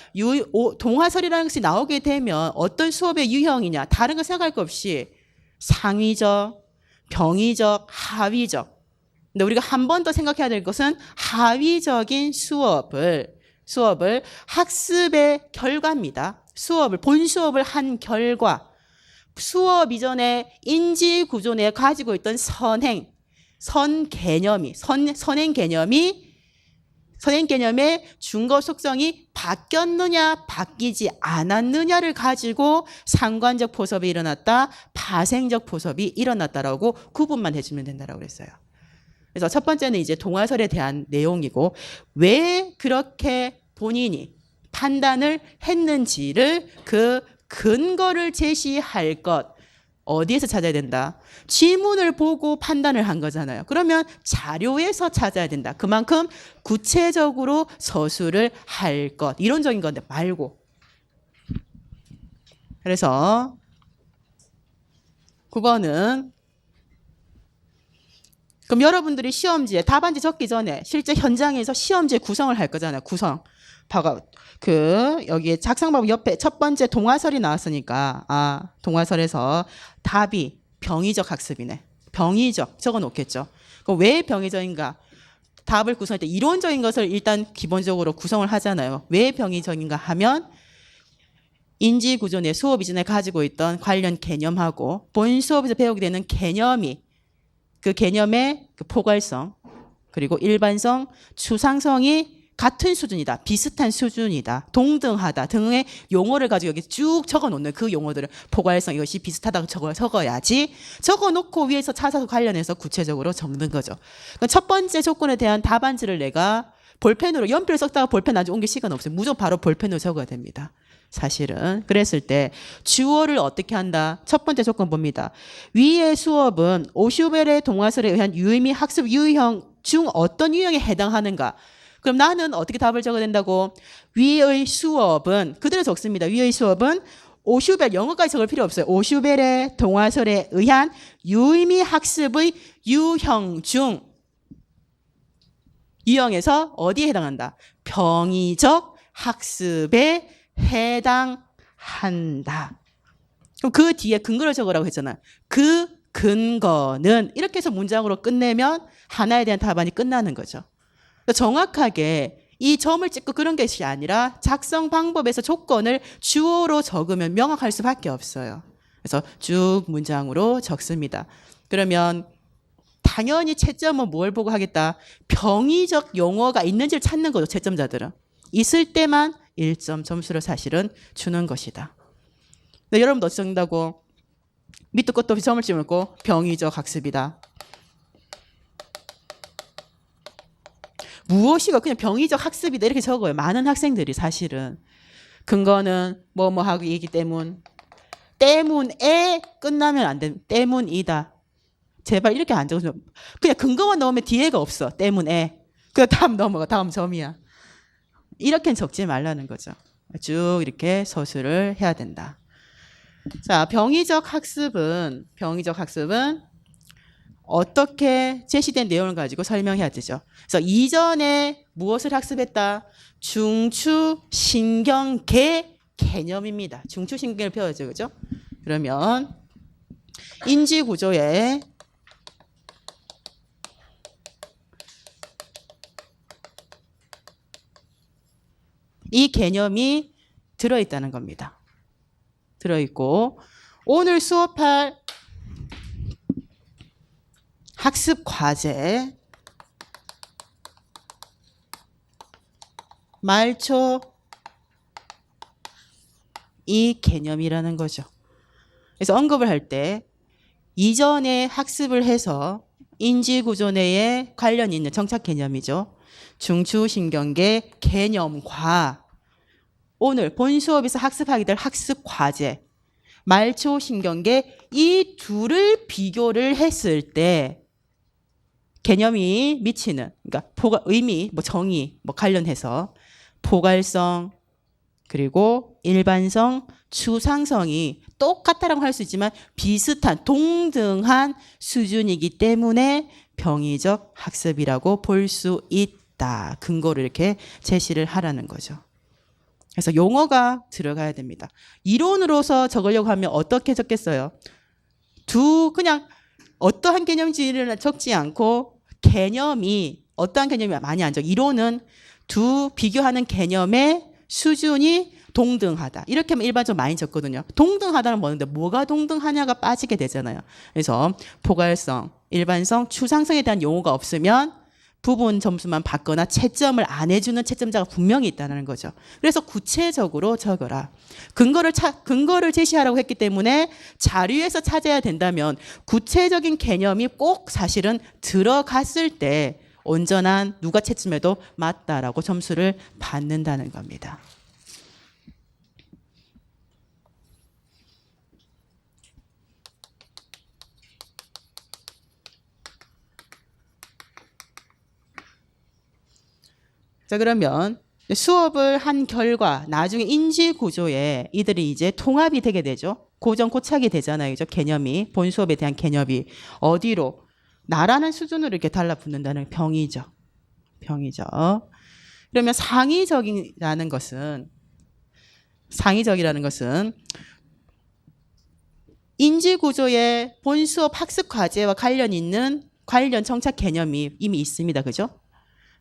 S1: 동화설이라는 것이 나오게 되면 어떤 수업의 유형이냐, 다른 거 생각할 것 없이 상위적, 병위적, 하위적. 근데 우리가 한 번 더 생각해야 될 것은 하위적인 수업을 학습의 결과입니다. 본 수업을 한 결과, 수업 이전에 인지 구조 내에 가지고 있던 선행 개념의 준거 속성이 바뀌었느냐, 바뀌지 않았느냐를 가지고 상관적 포섭이 일어났다, 파생적 포섭이 일어났다라고 구분만 해주면 된다라고 그랬어요. 그래서 첫 번째는 이제 동화설에 대한 내용이고 왜 그렇게 본인이 판단을 했는지를 그 근거를 제시할 것 어디에서 찾아야 된다? 지문을 보고 판단을 한 거잖아요. 그러면 자료에서 찾아야 된다. 그만큼 구체적으로 서술을 할 것. 이론적인 건데 말고. 그래서 그거는 그럼 여러분들이 시험지에 답안지 적기 전에 실제 현장에서 시험지에 구성을 할 거잖아요. 구성. 여기에 작성법 옆에 첫 번째 동화설이 나왔으니까 동화설에서 답이 병위적 학습이네. 병위적 적어 놓겠죠. 그럼 왜 병위적인가? 답을 구성할 때 이론적인 것을 일단 기본적으로 구성을 하잖아요. 왜 병위적인가 하면 인지구조 내 수업 이전에 가지고 있던 관련 개념하고 본 수업에서 배우게 되는 개념이 그 개념의 그 포괄성 그리고 일반성, 추상성이 같은 수준이다, 비슷한 수준이다, 동등하다 등의 용어를 가지고 여기 쭉 적어놓는 그 용어들을 포괄성 이것이 비슷하다고 적어야지 적어놓고 위에서 찾아서 관련해서 구체적으로 적는 거죠. 그러니까 첫 번째 조건에 대한 답안지를 내가 볼펜으로 연필을 썼다가 볼펜 나중에 옮길 시간 없어요. 무조건 바로 볼펜으로 적어야 됩니다. 사실은 그랬을 때 주어를 어떻게 한다? 첫 번째 조건 봅니다. 위의 수업은 오슈벨의 동화설에 의한 유의미 학습 유형 중 어떤 유형에 해당하는가? 그럼 나는 어떻게 답을 적어야 된다고? 위의 수업은 그대로 적습니다. 위의 수업은 오슈벨 영어까지 적을 필요 없어요. 오슈벨의 동화설에 의한 유의미 학습의 유형 중 유형에서 어디에 해당한다? 병위적 학습에 해당한다. 그럼 그 뒤에 근거를 적으라고 했잖아요. 그 근거는 이렇게 해서 문장으로 끝내면 하나에 대한 답안이 끝나는 거죠. 정확하게 이 점을 찍고 그런 것이 아니라 작성 방법에서 조건을 주어로 적으면 명확할 수밖에 없어요. 그래서 쭉 문장으로 적습니다. 그러면 당연히 채점은 뭘 보고 하겠다? 병의적 용어가 있는지를 찾는 거죠. 채점자들은. 있을 때만 1점 점수를 사실은 주는 것이다. 네, 여러분도 어찌 적는다고? 밑도 끝도 없이 점을 찍고 병의적 학습이다. 무엇이가 그냥 병의적 학습이다 이렇게 적어요. 많은 학생들이 사실은. 근거는 뭐뭐 하고 이기 때문에 끝나면 안 돼. 때문이다. 제발 이렇게 안 적어줘. 그냥 근거만 넣으면 뒤에가 없어. 때문에. 그 다음 넘어가. 다음 점이야. 이렇게는 적지 말라는 거죠. 쭉 이렇게 서술을 해야 된다. 자, 병의적 학습은 어떻게 제시된 내용을 가지고 설명해야 되죠. 그래서 이전에 무엇을 학습했다? 중추신경계 개념입니다. 중추신경을 배워야죠. 그죠? 그러면 인지구조에 이 개념이 들어있다는 겁니다. 들어있고 오늘 수업할 학습 과제 말초 이 개념이라는 거죠. 그래서 언급을 할 때 이전에 학습을 해서 인지구조 내에 관련 있는 정착 개념이죠. 중추신경계 개념과 오늘 본 수업에서 학습하게 될 학습 과제 말초신경계 이 둘을 비교를 했을 때 개념이 미치는 그러니까 의미, 정의 관련해서 포괄성 그리고 일반성, 추상성이 똑같다라고 할 수 있지만 비슷한 동등한 수준이기 때문에 병의적 학습이라고 볼 수 있다. 근거를 이렇게 제시를 하라는 거죠. 그래서 용어가 들어가야 됩니다. 이론으로서 적으려고 하면 어떻게 적겠어요? 그냥 어떠한 개념인지를 적지 않고 개념이 어떠한 개념이 많이 안 적어. 이론은 비교하는 개념의 수준이 동등하다. 이렇게 하면 일반적으로 많이 적거든요. 동등하다는 뭐는데 뭐가 동등하냐가 빠지게 되잖아요. 그래서 포괄성, 일반성, 추상성에 대한 용어가 없으면 부분 점수만 받거나 채점을 안 해주는 채점자가 분명히 있다는 거죠. 그래서 구체적으로 적어라. 근거를 제시하라고 했기 때문에 자료에서 찾아야 된다면 구체적인 개념이 꼭 사실은 들어갔을 때 온전한 누가 채점해도 맞다라고 점수를 받는다는 겁니다. 자, 그러면 수업을 한 결과 나중에 인지 구조에 이들이 이제 통합이 되게 되죠. 고정 고착이 되잖아요. 그죠? 개념이 본 수업에 대한 개념이 어디로 나라는 수준으로 이렇게 달라붙는다는 병이죠. 그러면 상위적이라는 것은 인지 구조의 본 수업 학습 과제와 관련 있는 관련 정착 개념이 이미 있습니다. 그죠?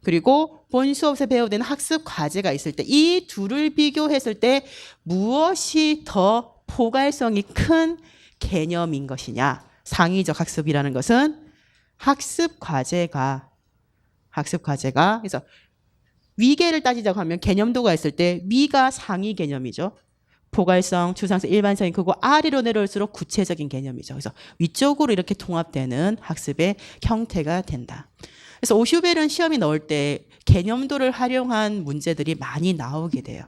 S1: 그리고 본 수업에서 배우는 학습 과제가 있을 때 이 둘을 비교했을 때 무엇이 더 포괄성이 큰 개념인 것이냐. 상위적 학습이라는 것은 학습 과제가 그래서 위계를 따지자고 하면 개념도가 있을 때 위가 상위 개념이죠. 포괄성, 추상성, 일반성이 크고 아래로 내려올수록 구체적인 개념이죠. 그래서 위쪽으로 이렇게 통합되는 학습의 형태가 된다. 그래서 오슈벨은 시험이 나올 때 개념도를 활용한 문제들이 많이 나오게 돼요.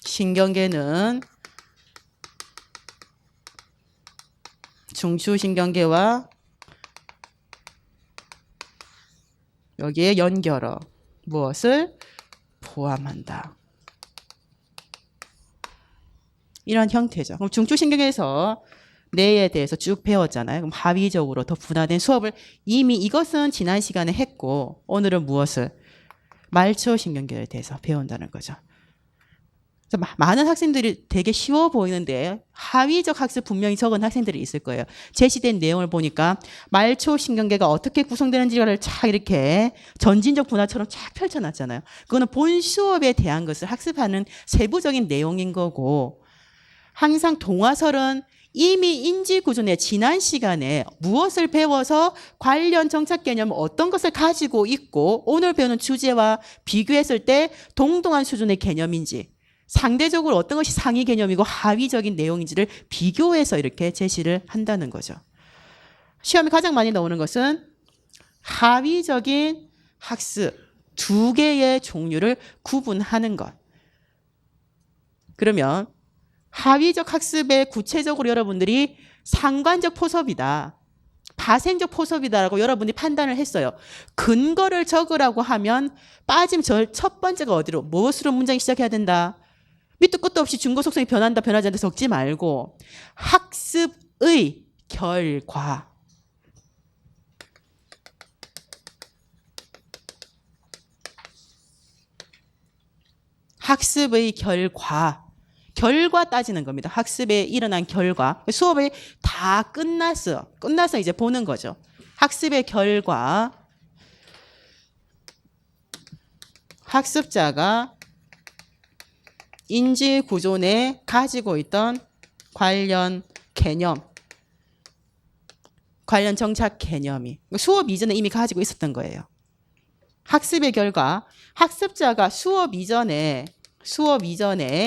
S1: 신경계는 중추신경계와 여기에 연결어 무엇을 포함한다. 이런 형태죠. 그럼 중추신경에서 뇌에 대해서 쭉 배웠잖아요. 그럼 하위적으로 더 분화된 수업을 이미 이것은 지난 시간에 했고 오늘은 무엇을 말초신경계에 대해서 배운다는 거죠. 그래서 많은 학생들이 되게 쉬워 보이는데 하위적 학습 분명히 적은 학생들이 있을 거예요. 제시된 내용을 보니까 말초 신경계가 어떻게 구성되는지를 쫙 이렇게 전진적 분화처럼 쫙 펼쳐놨잖아요. 그거는 본 수업에 대한 것을 학습하는 세부적인 내용인 거고, 항상 동화설은 이미 인지구조 내 지난 시간에 무엇을 배워서 관련 정착 개념 어떤 것을 가지고 있고 오늘 배우는 주제와 비교했을 때 동등한 수준의 개념인지, 상대적으로 어떤 것이 상위 개념이고 하위적인 내용인지를 비교해서 이렇게 제시를 한다는 거죠. 시험에 가장 많이 나오는 것은 하위적인 학습 두 개의 종류를 구분하는 것. 그러면 하위적 학습에 구체적으로 여러분들이 상관적 포섭이다, 파생적 포섭이다라고 여러분이 판단을 했어요. 근거를 적으라고 하면 빠짐 첫 번째가 어디로, 무엇으로 문장이 시작해야 된다? 밑도 끝도 없이 중거 속성이 변한다, 변하지 않는다 적지 말고 학습의 결과. 학습의 결과 따지는 겁니다. 학습에 일어난 결과. 수업이 다 끝나서 이제 보는 거죠. 학습의 결과. 학습자가 인지 구조 내에 가지고 있던 관련 개념, 관련 정착 개념이 수업 이전에 이미 가지고 있었던 거예요. 학습의 결과, 학습자가 수업 이전에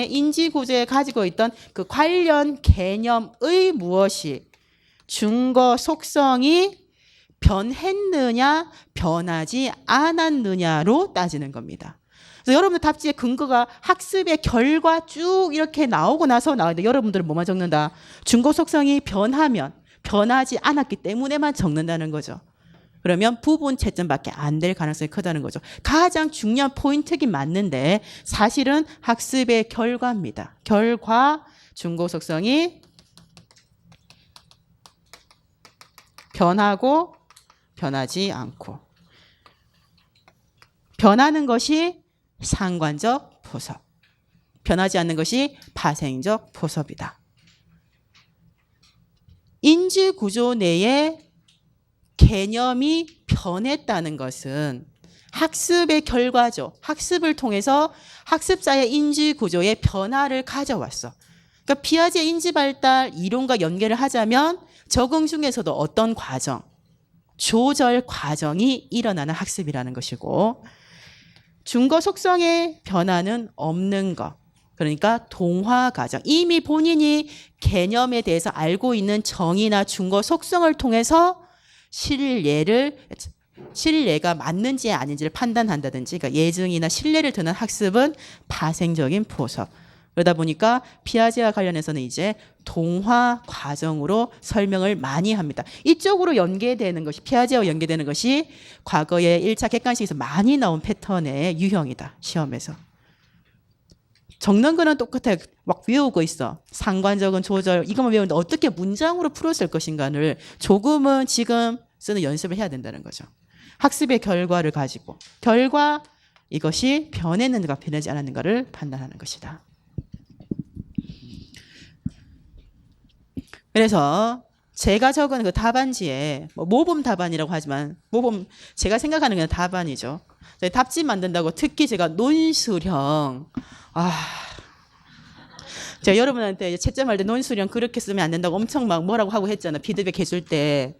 S1: 인지 구조에 가지고 있던 그 관련 개념의 무엇이 중거 속성이 변했느냐, 변하지 않았느냐로 따지는 겁니다. 그래서 여러분들 답지의 근거가 학습의 결과 쭉 이렇게 나오고 나서 나오는데 여러분들은 뭐만 적는다? 중거 속성이 변하면 변하지 않았기 때문에만 적는다는 거죠. 그러면 부분 채점밖에 안 될 가능성이 크다는 거죠. 가장 중요한 포인트긴 맞는데 사실은 학습의 결과입니다. 결과, 중거 속성이 변하고 변하지 않고, 변하는 것이 상관적 포섭, 변하지 않는 것이 파생적 포섭이다. 인지 구조 내에 개념이 변했다는 것은 학습의 결과죠. 학습을 통해서 학습자의 인지 구조의 변화를 가져왔어. 그러니까 피아제 인지 발달 이론과 연계를 하자면 적응 중에서도 어떤 과정, 조절 과정이 일어나는 학습이라는 것이고, 중거 속성의 변화는 없는 것. 그러니까 동화 과정. 이미 본인이 개념에 대해서 알고 있는 정의나 중거 속성을 통해서 신뢰가 맞는지 아닌지를 판단한다든지, 그러니까 예증이나 신뢰를 드는 학습은 파생적인 포섭. 그러다 보니까 피아제와 관련해서는 이제 동화 과정으로 설명을 많이 합니다. 이쪽으로 연계되는 것이, 피아제와 연계되는 것이 과거에 1차 객관식에서 많이 나온 패턴의 유형이다. 시험에서. 적는 거는 똑같아요. 막 외우고 있어. 상관적인 조절, 이것만 외우는데 어떻게 문장으로 풀었을 것인가를 조금은 지금 쓰는 연습을 해야 된다는 거죠. 학습의 결과를 가지고, 결과, 이것이 변했는가 변하지 않았는가를 판단하는 것이다. 그래서 제가 적은 그 답안지에 모범 답안이라고 하지만 모범, 제가 생각하는 건 답안이죠. 답지 만든다고 특히 제가 논술형, 제가 여러분한테 채점할 때 논술형 그렇게 쓰면 안 된다고 엄청 막 뭐라고 하고 했잖아. 피드백 해줄 때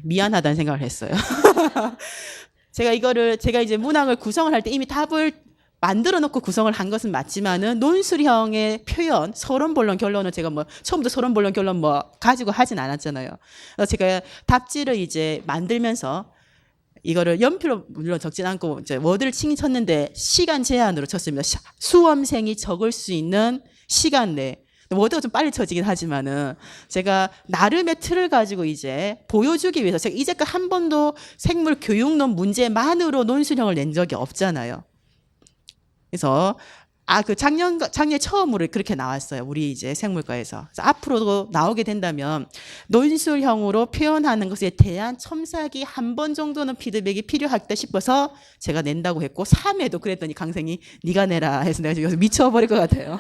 S1: 미안하다는 생각을 했어요. 제가 이제 문항을 구성을 할 때 이미 답을 만들어 놓고 구성을 한 것은 맞지만은 논술형의 표현, 서론, 본론, 결론은 제가 처음부터 서론, 본론, 결론 가지고 하진 않았잖아요. 그래서 제가 답지를 이제 만들면서 이거를 연필로 물론 적진 않고 이제 워드를 칭히 쳤는데 시간 제한으로 쳤습니다. 수험생이 적을 수 있는 시간 내. 워드가 좀 빨리 쳐지긴 하지만은 제가 나름의 틀을 가지고 이제 보여주기 위해서, 제가 이제까지 한 번도 생물 교육론 문제만으로 논술형을 낸 적이 없잖아요. 그래서 그 작년에 처음으로 그렇게 나왔어요. 우리 이제 생물과에서. 그래서 앞으로도 나오게 된다면 논술형으로 표현하는 것에 대한 첨삭이 한 번 정도는 피드백이 필요하겠다 싶어서 제가 낸다고 했고 3회도 그랬더니 강생이 네가 내라 해서 내가 지금 미쳐버릴 것 같아요.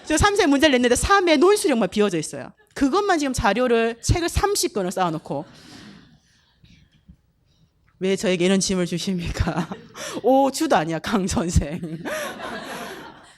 S1: 저 3세 문제를 냈는데 3회 논술형만 비워져 있어요. 그것만 지금 자료를 책을 30권을 쌓아놓고 왜 저에게 이런 짐을 주십니까? 오, 주도 아니야, 강 선생.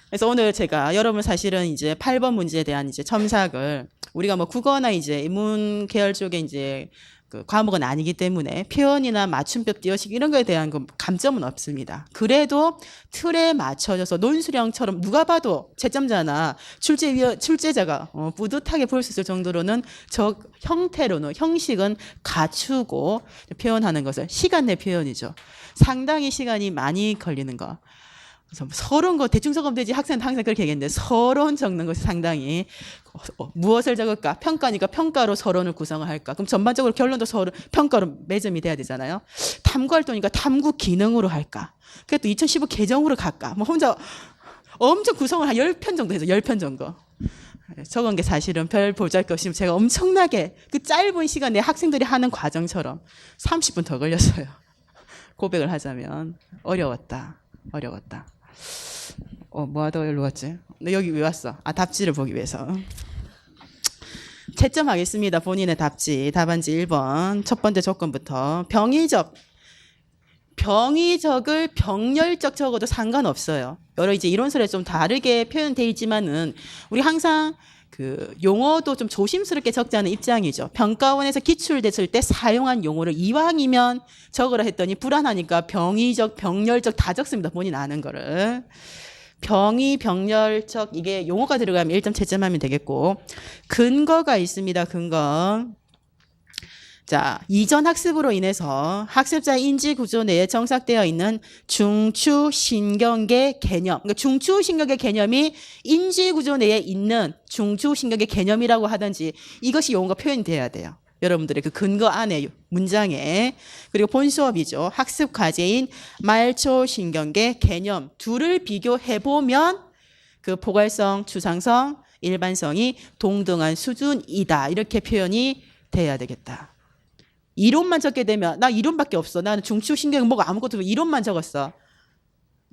S1: 그래서 오늘 제가 여러분 사실은 이제 8번 문제에 대한 이제 첨삭을 우리가 뭐 국어나 이제 인문 계열 쪽에 이제 그 과목은 아니기 때문에 표현이나 맞춤법 띄어쓰기 이런 거에 대한 그 감점은 없습니다. 그래도 틀에 맞춰져서 논술형처럼 누가 봐도 채점자나 출제자가 뿌듯하게 볼 수 있을 정도로는 저 형태로는 형식은 갖추고 표현하는 것을 시간 내 표현이죠. 상당히 시간이 많이 걸리는 거. 그래서 서론 거 대충 적으면 되지 학생은 항상 그렇게 얘기했는데 서론 적는 것이 상당히 무엇을 적을까? 평가니까 평가로 서론을 구성을 할까? 그럼 전반적으로 결론도 서론 평가로 매점이 돼야 되잖아요. 탐구 활동이니까 탐구 기능으로 할까? 그래도 2015 개정으로 갈까? 뭐 혼자 엄청 구성을 한 10편 정도 해서 10편 정도. 적은 게 사실은 별 보잘것없이 제가 엄청나게 그 짧은 시간에 학생들이 하는 과정처럼 30분 더 걸렸어요. 고백을 하자면 어려웠다. 뭐 하다가 여기로 왔지? 너 여기 왜 왔어? 답지를 보기 위해서. 채점하겠습니다. 본인의 답지. 답안지 1번. 첫 번째 조건부터. 병의적을 병렬적 적어도 상관없어요. 여러 이제 이론설에 좀 다르게 표현되어 있지만은 우리 항상 그 용어도 좀 조심스럽게 적자는 입장이죠. 평가원에서 기출됐을 때 사용한 용어를 이왕이면 적으라 했더니 불안하니까 병의적, 병렬적 다 적습니다. 본인 아는 거를. 병의, 병렬적 이게 용어가 들어가면 1점 채점하면 되겠고 근거가 있습니다. 근거. 자, 이전 학습으로 인해서 학습자 인지 구조 내에 정착되어 있는 중추신경계 개념. 그러니까 중추신경계 개념이 인지 구조 내에 있는 중추신경계 개념이라고 하든지 이것이 용어가 표현이 돼야 돼요. 여러분들의 그 근거 안에 문장에. 그리고 본 수업이죠. 학습 과제인 말초신경계 개념 둘을 비교해 보면 그 포괄성, 추상성, 일반성이 동등한 수준이다. 이렇게 표현이 돼야 되겠다. 이론만 적게 되면 나 이론밖에 없어. 나는 중추신경 뭐가 아무것도 없어. 이론만 적었어.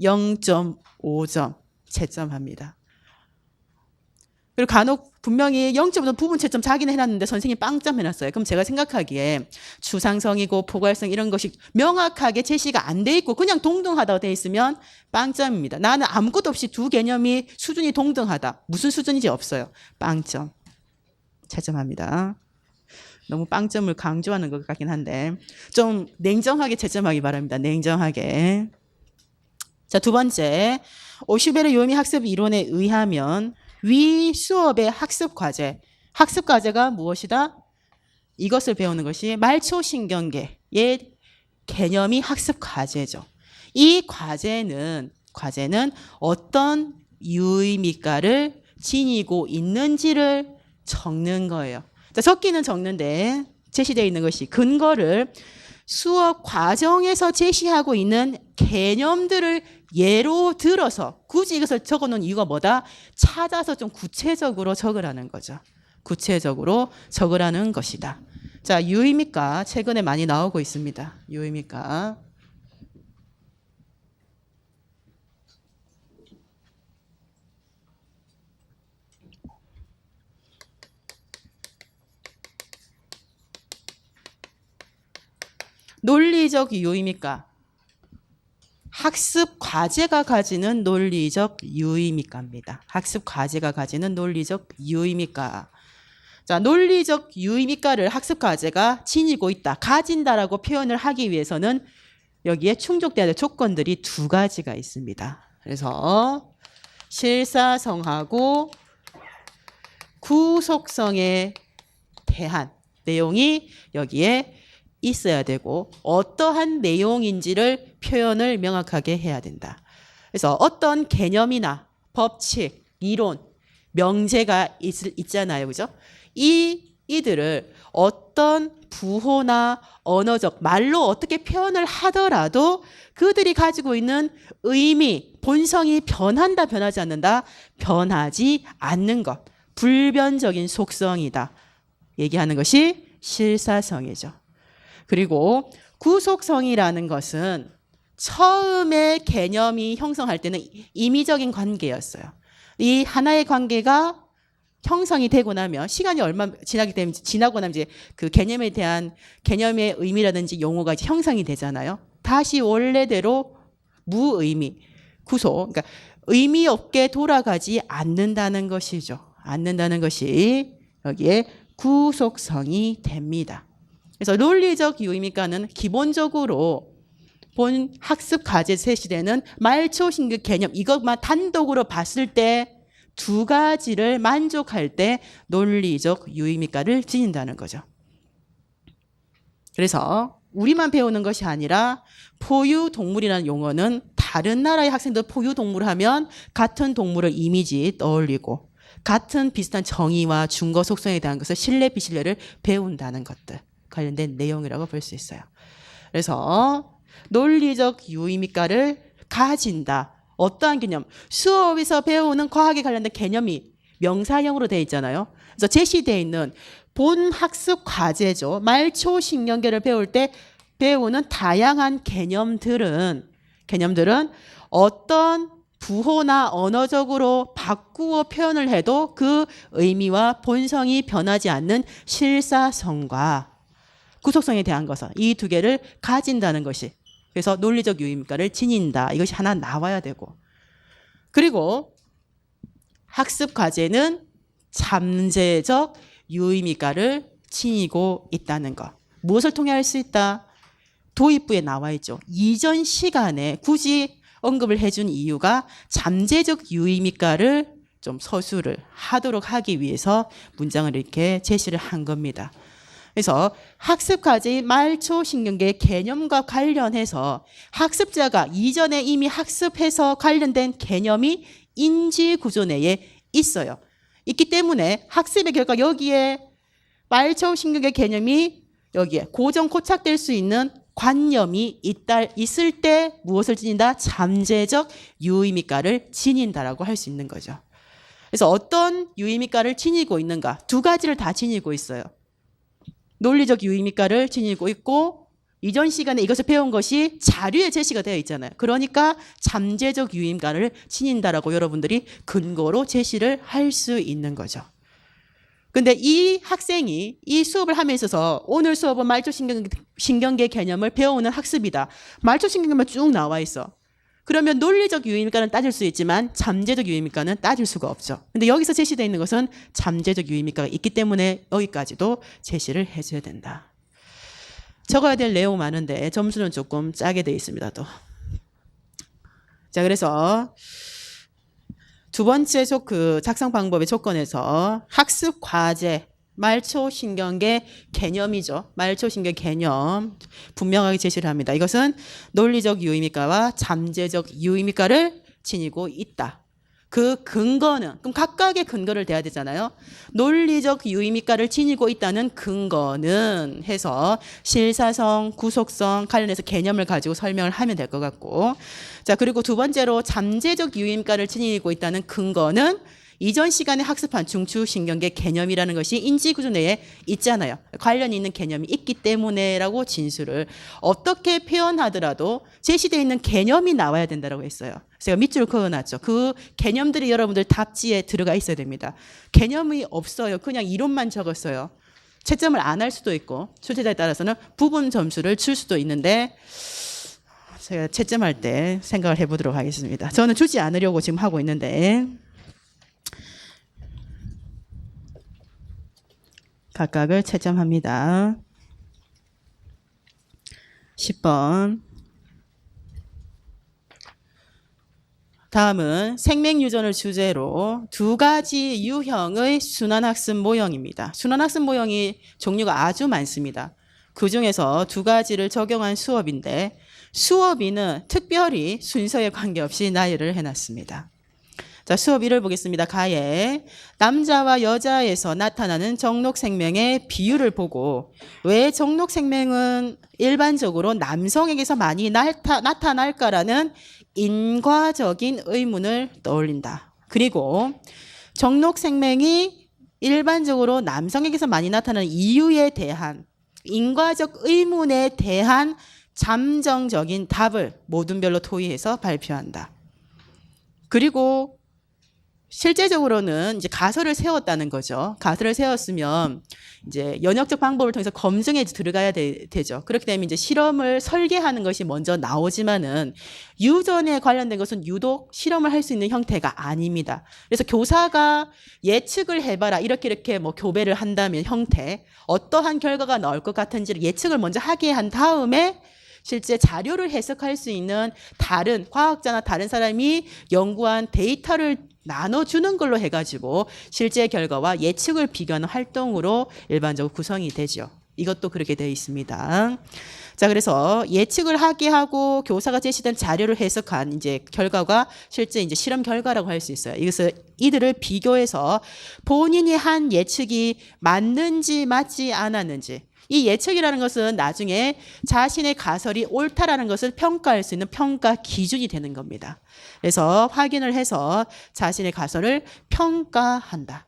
S1: 0.5점 채점합니다. 그리고 간혹 분명히 0.5점 부분 채점 자기는 해놨는데 선생님이 빵점 해놨어요. 그럼 제가 생각하기에 추상성이고 포괄성 이런 것이 명확하게 제시가 안 돼 있고 그냥 동등하다고 돼 있으면 빵점입니다. 나는 아무것도 없이 두 개념이 수준이 동등하다. 무슨 수준인지 없어요. 빵점 채점합니다. 너무 빵점을 강조하는 것 같긴 한데 좀 냉정하게 채점하기 바랍니다. 냉정하게. 자, 두 번째. 오슈베르 요미 학습 이론에 의하면 위 수업의 학습 과제가 무엇이다? 이것을 배우는 것이 말초신경계의 개념이 학습 과제죠. 이 과제는 어떤 유의미가를 지니고 있는지를 적는 거예요. 자, 적기는 적는데 제시되어 있는 것이 근거를 수업 과정에서 제시하고 있는 개념들을 예로 들어서 굳이 이것을 적어놓은 이유가 뭐다? 찾아서 좀 구체적으로 적으라는 거죠. 구체적으로 적으라는 것이다. 자, 유의미가 최근에 많이 나오고 있습니다. 유의미가. 논리적 유의미가. 학습 과제가 가지는 논리적 유의미가입니다. 학습 과제가 가지는 논리적 유의미가. 자, 논리적 유의미가를 학습 과제가 지니고 있다, 가진다라고 표현을 하기 위해서는 여기에 충족돼야 될 조건들이 두 가지가 있습니다. 그래서 실사성하고 구속성에 대한 내용이 여기에 있어야 되고 어떠한 내용인지를 표현을 명확하게 해야 된다. 그래서 어떤 개념이나 법칙, 이론, 명제가 있잖아요. 그죠? 이 이들을 어떤 부호나 언어적 말로 어떻게 표현을 하더라도 그들이 가지고 있는 의미, 본성이 변한다, 변하지 않는다? 변하지 않는 것. 불변적인 속성이다. 얘기하는 것이 실사성이죠. 그리고 구속성이라는 것은 처음에 개념이 형성할 때는 임의적인 관계였어요. 이 하나의 관계가 형성이 되고 나면 시간이 얼마 지나고 나면 이제 그 개념에 대한 개념의 의미라든지 용어가 이제 형성이 되잖아요. 다시 원래대로 무의미, 구속, 그러니까 의미 없게 돌아가지 않는다는 것이죠. 않는다는 것이 여기에 구속성이 됩니다. 그래서 논리적 유의미가는 기본적으로 본 학습 과제 세시대는 말초신경 개념 이것만 단독으로 봤을 때 두 가지를 만족할 때 논리적 유의미가를 지닌다는 거죠. 그래서 우리만 배우는 것이 아니라 포유동물이라는 용어는 다른 나라의 학생들 포유동물 하면 같은 동물의 이미지 떠올리고 같은 비슷한 정의와 증거 속성에 대한 것을 신뢰 비신뢰를 배운다는 것들 관련된 내용이라고 볼 수 있어요. 그래서 논리적 유의미가를 가진다. 어떠한 개념? 수업에서 배우는 과학에 관련된 개념이 명사형으로 되어 있잖아요. 그래서 제시되어 있는 본 학습 과제죠. 말초신경계를 배울 때 배우는 다양한 개념들은 어떤 부호나 언어적으로 바꾸어 표현을 해도 그 의미와 본성이 변하지 않는 실사성과 구속성에 대한 것은 이 두 개를 가진다는 것이 그래서 논리적 유의미가를 지닌다. 이것이 하나 나와야 되고 그리고 학습 과제는 잠재적 유의미가를 지니고 있다는 것. 무엇을 통해 할 수 있다? 도입부에 나와 있죠. 이전 시간에 굳이 언급을 해준 이유가 잠재적 유의미가를 좀 서술을 하도록 하기 위해서 문장을 이렇게 제시를 한 겁니다. 그래서 학습 과제의 말초신경계 개념과 관련해서 학습자가 이전에 이미 학습해서 관련된 개념이 인지구조 내에 있어요. 있기 때문에 학습의 결과 여기에 말초신경계 개념이 여기에 고정 고착될 수 있는 관념이 있을 때 무엇을 지닌다? 잠재적 유의미가를 지닌다라고 할 수 있는 거죠. 그래서 어떤 유의미가를 지니고 있는가? 두 가지를 다 지니고 있어요. 논리적 유의미가를 지니고 있고 이전 시간에 이것을 배운 것이 자료에 제시가 되어 있잖아요. 그러니까 잠재적 유의미가를 지닌다라고 여러분들이 근거로 제시를 할 수 있는 거죠. 근데 이 학생이 이 수업을 함에 있어서 오늘 수업은 말초신경계 개념을 배우는 학습이다. 말초신경계만 쭉 나와 있어. 그러면 논리적 유의미가는 따질 수 있지만 잠재적 유의미가는 따질 수가 없죠. 근데 여기서 제시되어 있는 것은 잠재적 유의미가가 있기 때문에 여기까지도 제시를 해줘야 된다. 적어야 될 내용 많은데 점수는 조금 짜게 되어 있습니다. 또. 자, 그래서 두 번째 그 작성 방법의 조건에서 학습 과제 말초신경계 개념이죠. 말초신경 개념 분명하게 제시를 합니다. 이것은 논리적 유의미가와 잠재적 유의미가를 지니고 있다. 그 근거는 그럼 각각의 근거를 대야 되잖아요. 논리적 유의미가를 지니고 있다는 근거는 해서 실사성, 구속성 관련해서 개념을 가지고 설명을 하면 될 것 같고 자 그리고 두 번째로 잠재적 유의미가를 지니고 있다는 근거는 이전 시간에 학습한 중추신경계 개념이라는 것이 인지구조 내에 있잖아요. 관련이 있는 개념이 있기 때문에라고 진술을 어떻게 표현하더라도 제시되어 있는 개념이 나와야 된다고 했어요. 제가 밑줄 그어놨죠. 그 개념들이 여러분들 답지에 들어가 있어야 됩니다. 개념이 없어요. 그냥 이론만 적었어요. 채점을 안 할 수도 있고 출제자에 따라서는 부분 점수를 줄 수도 있는데 제가 채점할 때 생각을 해보도록 하겠습니다. 저는 주지 않으려고 지금 하고 있는데 각각을 채점합니다. 10번. 다음은 생명유전을 주제로 두 가지 유형의 순환학습 모형입니다. 순환학습 모형이 종류가 아주 많습니다. 그 중에서 두 가지를 적용한 수업인데 수업이는 특별히 순서에 관계없이 나열을 해놨습니다. 자, 수업 1을 보겠습니다. 가에 남자와 여자에서 나타나는 정록생명의 비율을 보고 왜 정록생명은 일반적으로 남성에게서 많이 나타날까라는 인과적인 의문을 떠올린다. 그리고 정록생명이 일반적으로 남성에게서 많이 나타나는 이유에 대한 인과적 의문에 대한 잠정적인 답을 모둠별로 토의해서 발표한다. 그리고 실제적으로는 이제 가설을 세웠다는 거죠. 가설을 세웠으면 이제 연역적 방법을 통해서 검증에 들어가야 되죠. 그렇게 되면 이제 실험을 설계하는 것이 먼저 나오지만은 유전에 관련된 것은 유독 실험을 할 수 있는 형태가 아닙니다. 그래서 교사가 예측을 해봐라 이렇게 뭐 교배를 한다면 형태 어떠한 결과가 나올 것 같은지를 예측을 먼저 하게 한 다음에 실제 자료를 해석할 수 있는 다른 과학자나 다른 사람이 연구한 데이터를 나눠주는 걸로 해가지고 실제 결과와 예측을 비교하는 활동으로 일반적으로 구성이 되죠. 이것도 그렇게 되어 있습니다. 자, 그래서 예측을 하게 하고 교사가 제시된 자료를 해석한 이제 결과가 실제 이제 실험 결과라고 할 수 있어요. 이들을 비교해서 본인이 한 예측이 맞는지 맞지 않았는지 이 예측이라는 것은 나중에 자신의 가설이 옳다라는 것을 평가할 수 있는 평가 기준이 되는 겁니다. 그래서 확인을 해서 자신의 가설을 평가한다.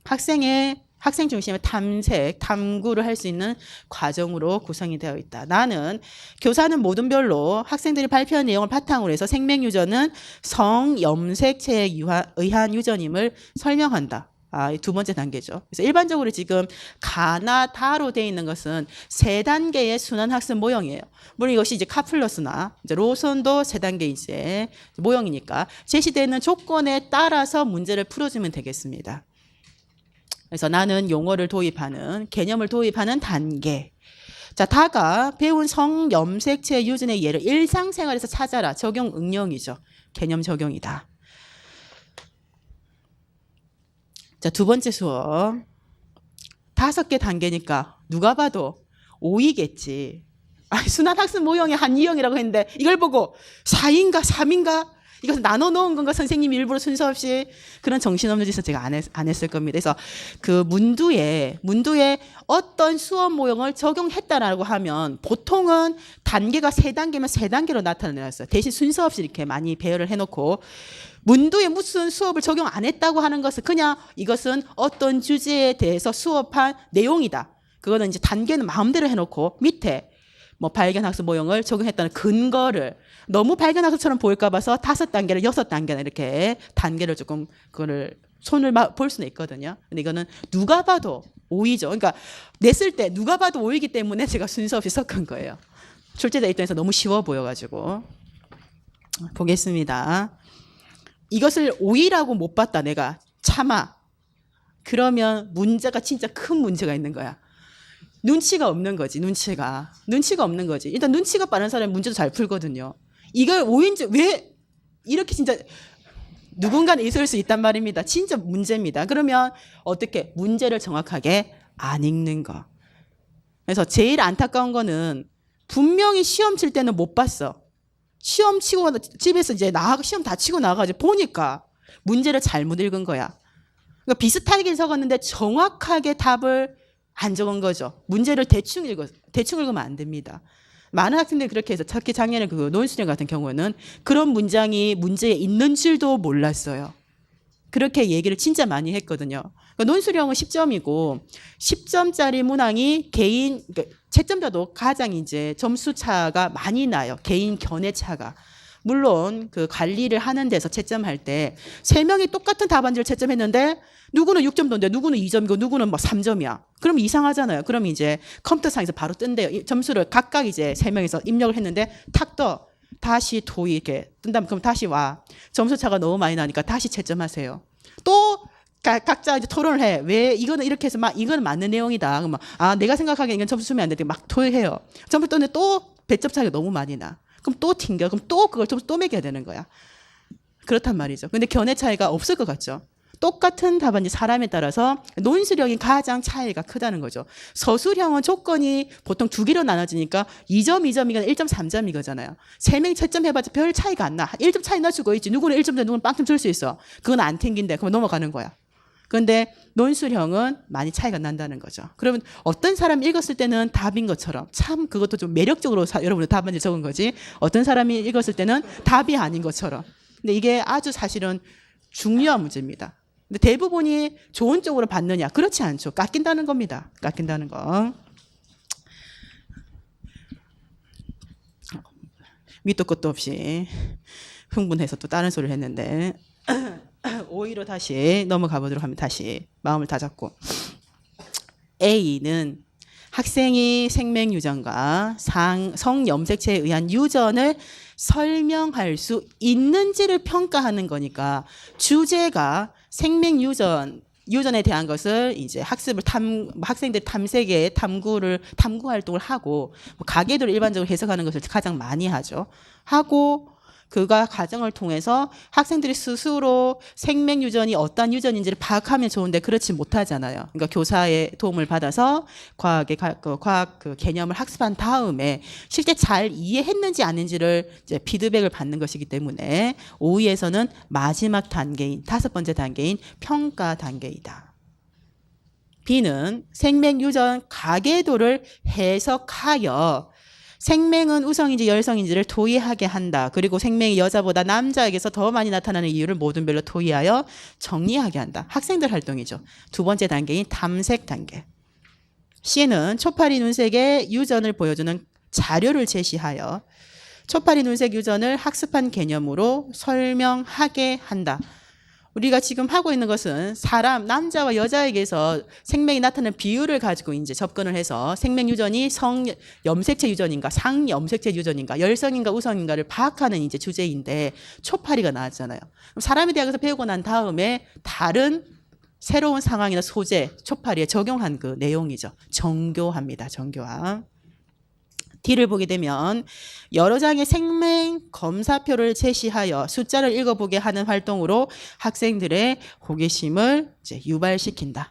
S1: 학생 중심의 탐색, 탐구를 할 수 있는 과정으로 구성이 되어 있다. 나는 교사는 모둠별로 학생들이 발표한 내용을 바탕으로 해서 생명유전은 성염색체에 의한 유전임을 설명한다. 이 두 번째 단계죠. 그래서 일반적으로 지금 가나 다로 되어 있는 것은 세 단계의 순환학습 모형이에요. 물론 이것이 이제 카플러스나 이제 로선도 세 단계 이제 모형이니까 제시되는 조건에 따라서 문제를 풀어주면 되겠습니다. 그래서 나는 용어를 도입하는 개념을 도입하는 단계. 자, 다가 배운 성염색체 유전의 예를 일상생활에서 찾아라. 적용 응용이죠. 개념 적용이다. 자, 두 번째 수업. 5개 단계니까 누가 봐도 5이겠지. 순환학습 모형의 한 유형이라고 했는데 이걸 보고 4인가 3인가 이것을 나눠 놓은 건가 선생님이 일부러 순서 없이 그런 정신없는 짓은 제가 안 했을 겁니다. 그래서 그 문두에 어떤 수업 모형을 적용했다라고 하면 보통은 단계가 3단계면 3단계로 나타내놨어요. 대신 순서 없이 이렇게 많이 배열을 해놓고 문두에 무슨 수업을 적용 안 했다고 하는 것은 그냥 이것은 어떤 주제에 대해서 수업한 내용이다. 그거는 이제 단계는 마음대로 해놓고 밑에 뭐 발견학습 모형을 적용했다는 근거를 너무 발견학습처럼 보일까 봐서 5단계를 6단계나 이렇게 단계를 조금 그거를 손을 볼 수는 있거든요. 근데 이거는 누가 봐도 5이죠. 그러니까 냈을 때 누가 봐도 5이기 때문에 제가 순서 없이 섞은 거예요. 출제자 입장에서 너무 쉬워 보여가지고. 보겠습니다. 이것을 5이라고 못 봤다 내가 참아. 그러면 문제가 진짜 큰 문제가 있는 거야. 눈치가 없는 거지. 눈치가 없는 거지. 일단 눈치가 빠른 사람이 문제도 잘 풀거든요. 이걸 5인지 왜 이렇게 진짜 누군가는 있을 수 있단 말입니다. 진짜 문제입니다. 그러면 어떻게 문제를 정확하게 안 읽는 거. 그래서 제일 안타까운 거는 분명히 시험 칠 때는 못 봤어. 시험 치고 집에서 이제 시험 다 치고 나가지고 보니까 문제를 잘못 읽은 거야. 그러니까 비슷하게 적었는데 정확하게 답을 안 적은 거죠. 문제를 대충 읽으면 안 됩니다. 많은 학생들이 그렇게 해서 특히 작년에 그 논술형 같은 경우는 그런 문장이 문제에 있는 줄도 몰랐어요. 그렇게 얘기를 진짜 많이 했거든요. 그러니까 논술형은 10점이고 10점짜리 문항이 개인 그러니까 채점자도 가장 이제 점수 차가 많이 나요. 개인 견해 차가. 물론 그 관리를 하는 데서 채점할 때 3명이 똑같은 답안지를 채점했는데 누구는 6점 던데 누구는 2점이고 누구는 뭐 3점이야. 그럼 이상하잖아요. 그럼 이제 컴퓨터상에서 바로 뜬대요. 점수를 각각 이제 3명이서 입력을 했는데 탁 떠. 다시 도이 이렇게 뜬다면 그럼 다시 와. 점수 차가 너무 많이 나니까 다시 채점하세요. 또 각자 이제 토론을 해. 왜 이거는 이렇게 해서 막 이거는 맞는 내용이다. 그러면 내가 생각하기엔 이건 점수 주면 안 되는데 막 토해요. 점수 떴는데 또 배점 차이가 너무 많이 나. 그럼 또 튕겨. 그럼 또 그걸 점수 또 매겨야 되는 거야. 그렇단 말이죠. 근데 견해 차이가 없을 것 같죠. 똑같은 답안지 사람에 따라서 논술형이 가장 차이가 크다는 거죠. 서술형은 조건이 보통 두 개로 나눠지니까 2점, 2점이거나 1.3점이거잖아요. 3명 채점 해봤자 별 차이가 안 나. 1점 차이 날 수가 있지. 누구는 1점 돼, 누구는 빵점 줄 수 있어. 그건 안 튕긴대. 그럼 넘어가는 거야. 그런데 논술형은 많이 차이가 난다는 거죠. 그러면 어떤 사람이 읽었을 때는 답인 것처럼, 참 그것도 좀 매력적으로 여러분들 답안지 적은 거지. 어떤 사람이 읽었을 때는 답이 아닌 것처럼. 근데 이게 아주 사실은 중요한 문제입니다. 근데 대부분이 좋은 쪽으로 받느냐? 그렇지 않죠. 깎인다는 겁니다. 깎인다는 거. 밑도 끝도 없이 흥분해서 또 다른 소리를 했는데 오히려 다시 넘어가 보도록 하면 다시 마음을 다잡고 A는 학생이 생명유전과 성염색체에 의한 유전을 설명할 수 있는지를 평가하는 거니까 주제가 유전에 대한 것을 이제 학생들 탐색에 탐구 활동을 하고 가계도를 일반적으로 해석하는 것을 가장 많이 하고 그가 과정을 통해서 학생들이 스스로 생명 유전이 어떤 유전인지를 파악하면 좋은데 그렇지 못하잖아요. 그러니까 교사의 도움을 받아서 과학 그 개념을 학습한 다음에 실제 잘 이해했는지 아닌지를 이제 피드백을 받는 것이기 때문에 오이에서는 마지막 단계인 5번째 단계인 평가 단계이다. B는 생명 유전 가계도를 해석하여 생명은 우성인지 열성인지를 토의하게 한다. 그리고 생명이 여자보다 남자에게서 더 많이 나타나는 이유를 모든 별로 토의하여 정리하게 한다. 학생들 활동이죠. 2번째 단계인 탐색 단계. C는 초파리 눈색의 유전을 보여주는 자료를 제시하여 초파리 눈색 유전을 학습한 개념으로 설명하게 한다. 우리가 지금 하고 있는 것은 사람, 남자와 여자에게서 생명이 나타나는 비율을 가지고 이제 접근을 해서 생명 유전이 성염색체 유전인가, 상염색체 유전인가, 열성인가, 우성인가를 파악하는 이제 주제인데 초파리가 나왔잖아요. 그럼 사람에 대해서 배우고 난 다음에 다른 새로운 상황이나 소재, 초파리에 적용한 그 내용이죠. 정교합니다. 정교화. D를 보게 되면 여러 장의 생명 검사표를 제시하여 숫자를 읽어보게 하는 활동으로 학생들의 호기심을 이제 유발시킨다.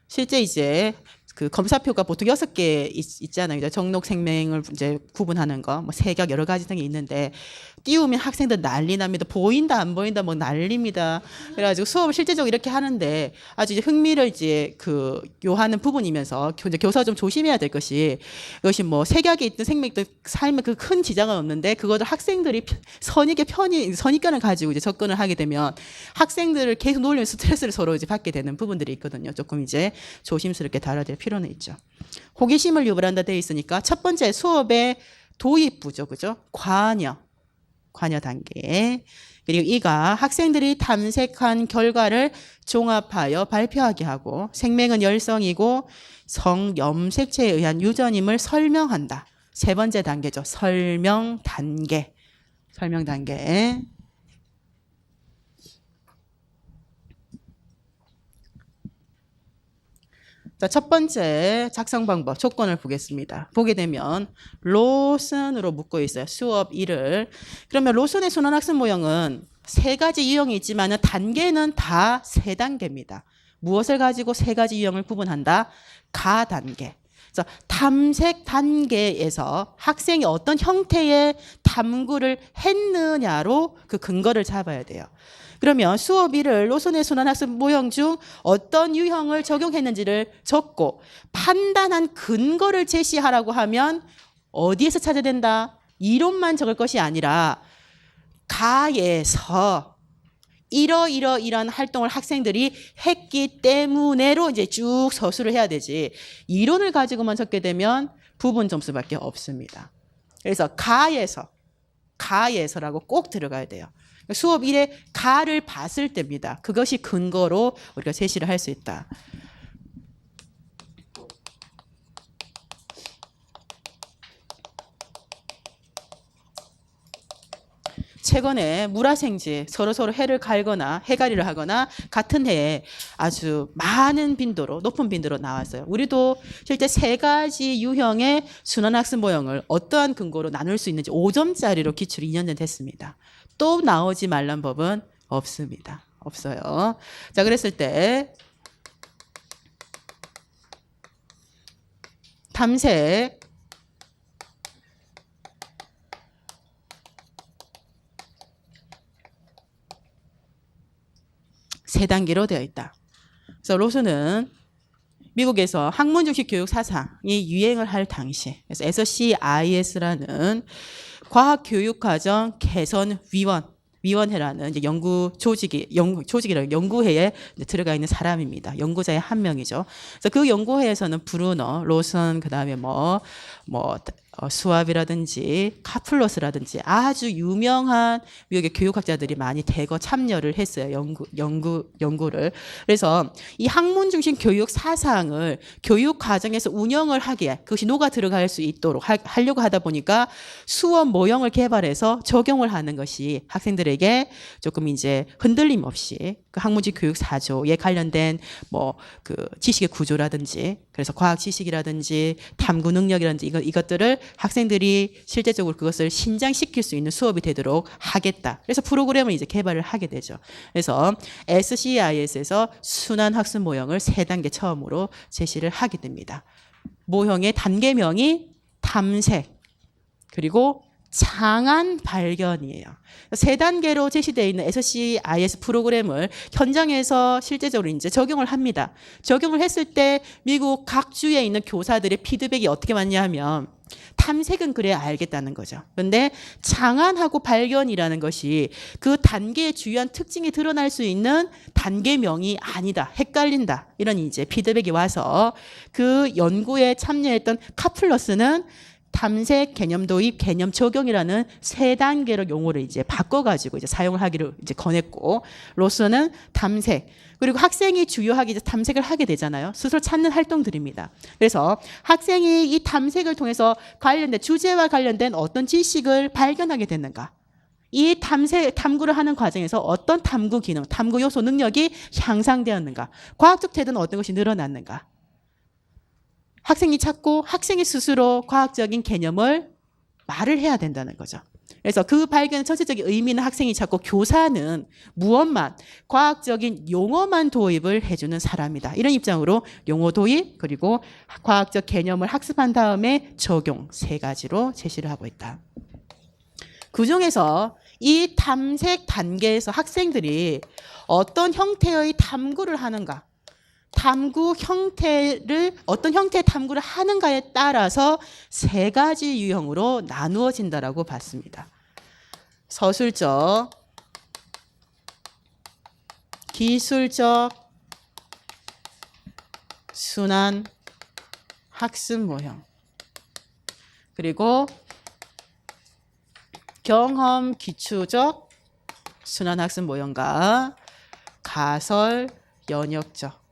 S1: 실제 이제 그 검사표가 보통 6개 있잖아요. 이제 정록 생명을 이제 구분하는 거, 뭐 세격 여러 가지 등이 있는데 띄우면 학생들 난리 납니다. 보인다 안 보인다 뭐 난립니다. 그래가지고 수업을 실제적으로 이렇게 하는데 아주 이제 흥미를 이제 그 요하는 부분이면서 이제 교사가 좀 조심해야 될 것이 이것이 뭐 세격에 있던 생명들 삶에 그 큰 지장은 없는데 그것을 학생들이 선입견을 가지고 이제 접근을 하게 되면 학생들을 계속 놀리는 스트레스를 서로 이제 받게 되는 부분들이 있거든요. 조금 이제 조심스럽게 다뤄야 될 필요는 있죠. 호기심을 유발한다 돼 있으니까 첫 번째 수업의 도입부죠. 그죠? 관여 단계. 그리고 이가 학생들이 탐색한 결과를 종합하여 발표하게 하고 생명은 열성이고 성염색체에 의한 유전임을 설명한다. 3번째 단계죠. 설명 단계. 자, 첫 번째 작성 방법 조건을 보겠습니다. 보게 되면 로슨으로 묶고 있어요. 수업 1을. 그러면 로슨의 순환학습 모형은 3가지 유형이 있지만 단계는 다 3단계입니다. 무엇을 가지고 3가지 유형을 구분한다? 가 단계. 그래서 탐색 단계에서 학생이 어떤 형태의 탐구를 했느냐로 그 근거를 잡아야 돼요. 그러면 수업 1을 로슨의 순환학습 모형 중 어떤 유형을 적용했는지를 적고 판단한 근거를 제시하라고 하면 어디에서 찾아야 된다? 이론만 적을 것이 아니라 가에서 이러이러이런 활동을 학생들이 했기 때문에로 이제 쭉 서술을 해야 되지 이론을 가지고만 적게 되면 부분 점수밖에 없습니다. 그래서 가에서라고 꼭 들어가야 돼요. 수업 1에 가를 봤을 때입니다. 그것이 근거로 우리가 제시를 할 수 있다. 최근에 물화생지 서로 해를 갈거나 해갈이를 하거나 같은 해에 아주 많은 빈도로 높은 빈도로 나왔어요. 우리도 실제 3가지 유형의 순환학습 모형을 어떠한 근거로 나눌 수 있는지 5점짜리로 기출이 2년 전 됐습니다. 또 나오지 말란 법은 없습니다. 없어요. 자, 그랬을 때 탐색 세 단계로 되어 있다. 그래서 로스는 미국에서 학문 중심 교육 사상이 유행을 할 당시, 그래서 SCIS라는 과학 교육 과정 개선 위원회라는 이제 조직이라는 연구회에 들어가 있는 사람입니다. 연구자의 한 명이죠. 그래서 그 연구회에서는 브루너, 로슨, 그다음에 수압이라든지 카플러스라든지 아주 유명한 미국의 교육학자들이 많이 대거 참여를 했어요. 연구를. 그래서 이 학문 중심 교육 사상을 교육 과정에서 운영을 하기에 그것이 녹아 들어갈 수 있도록 하려고 하다 보니까 수업 모형을 개발해서 적용을 하는 것이 학생들에게 조금 이제 흔들림 없이 그 학문지 교육 사조에 관련된 그 지식의 구조라든지 그래서 과학 지식이라든지 탐구 능력이라든지 이것들을 학생들이 실제적으로 그것을 신장시킬 수 있는 수업이 되도록 하겠다. 그래서 프로그램을 이제 개발을 하게 되죠. 그래서 SCIS에서 순환 학습 모형을 3단계 처음으로 제시를 하게 됩니다. 모형의 단계명이 탐색 그리고 장안 발견이에요. 3단계로 제시되어 있는 SCIS 프로그램을 현장에서 실제적으로 이제 적용을 합니다. 적용을 했을 때 미국 각 주에 있는 교사들의 피드백이 어떻게 왔냐 하면 탐색은 그래야 알겠다는 거죠. 그런데 장안하고 발견이라는 것이 그 단계의 주요한 특징이 드러날 수 있는 단계명이 아니다. 헷갈린다. 이런 이제 피드백이 와서 그 연구에 참여했던 카플러스는 탐색, 개념 도입, 개념 적용이라는 3단계로 용어를 이제 바꿔가지고 이제 사용을 하기로 이제 권했고, 로스는 탐색, 그리고 학생이 주요하게 이제 탐색을 하게 되잖아요. 스스로 찾는 활동들입니다. 그래서 학생이 이 탐색을 통해서 주제와 관련된 어떤 지식을 발견하게 됐는가? 이 탐구를 하는 과정에서 어떤 탐구 기능, 탐구 요소 능력이 향상되었는가? 과학적 태도는 어떤 것이 늘어났는가? 학생이 찾고 학생이 스스로 과학적인 개념을 말을 해야 된다는 거죠. 그래서 그 발견의 전체적인 의미는 학생이 찾고 교사는 무엇만 과학적인 용어만 도입을 해주는 사람이다. 이런 입장으로 용어 도입 그리고 과학적 개념을 학습한 다음에 적용 3가지로 제시를 하고 있다. 그중에서 이 탐색 단계에서 학생들이 어떤 형태의 탐구를 하는가 어떤 형태의 탐구를 하는가에 따라서 3가지 유형으로 나누어진다라고 봤습니다. 서술적, 기술적, 순환, 학습 모형. 그리고 경험 기초적 순환 학습 모형과 가설 연역적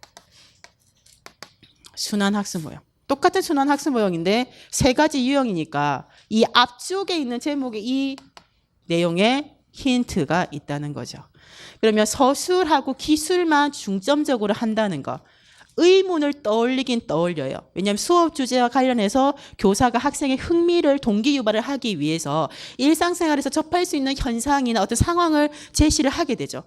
S1: 순환 학습 모형. 똑같은 순환 학습 모형인데 3가지 유형이니까 이 앞쪽에 있는 제목에 이 내용에 힌트가 있다는 거죠. 그러면 서술하고 기술만 중점적으로 한다는 거. 의문을 떠올리긴 떠올려요. 왜냐하면 수업 주제와 관련해서 교사가 학생의 흥미를 동기 유발을 하기 위해서 일상생활에서 접할 수 있는 현상이나 어떤 상황을 제시를 하게 되죠.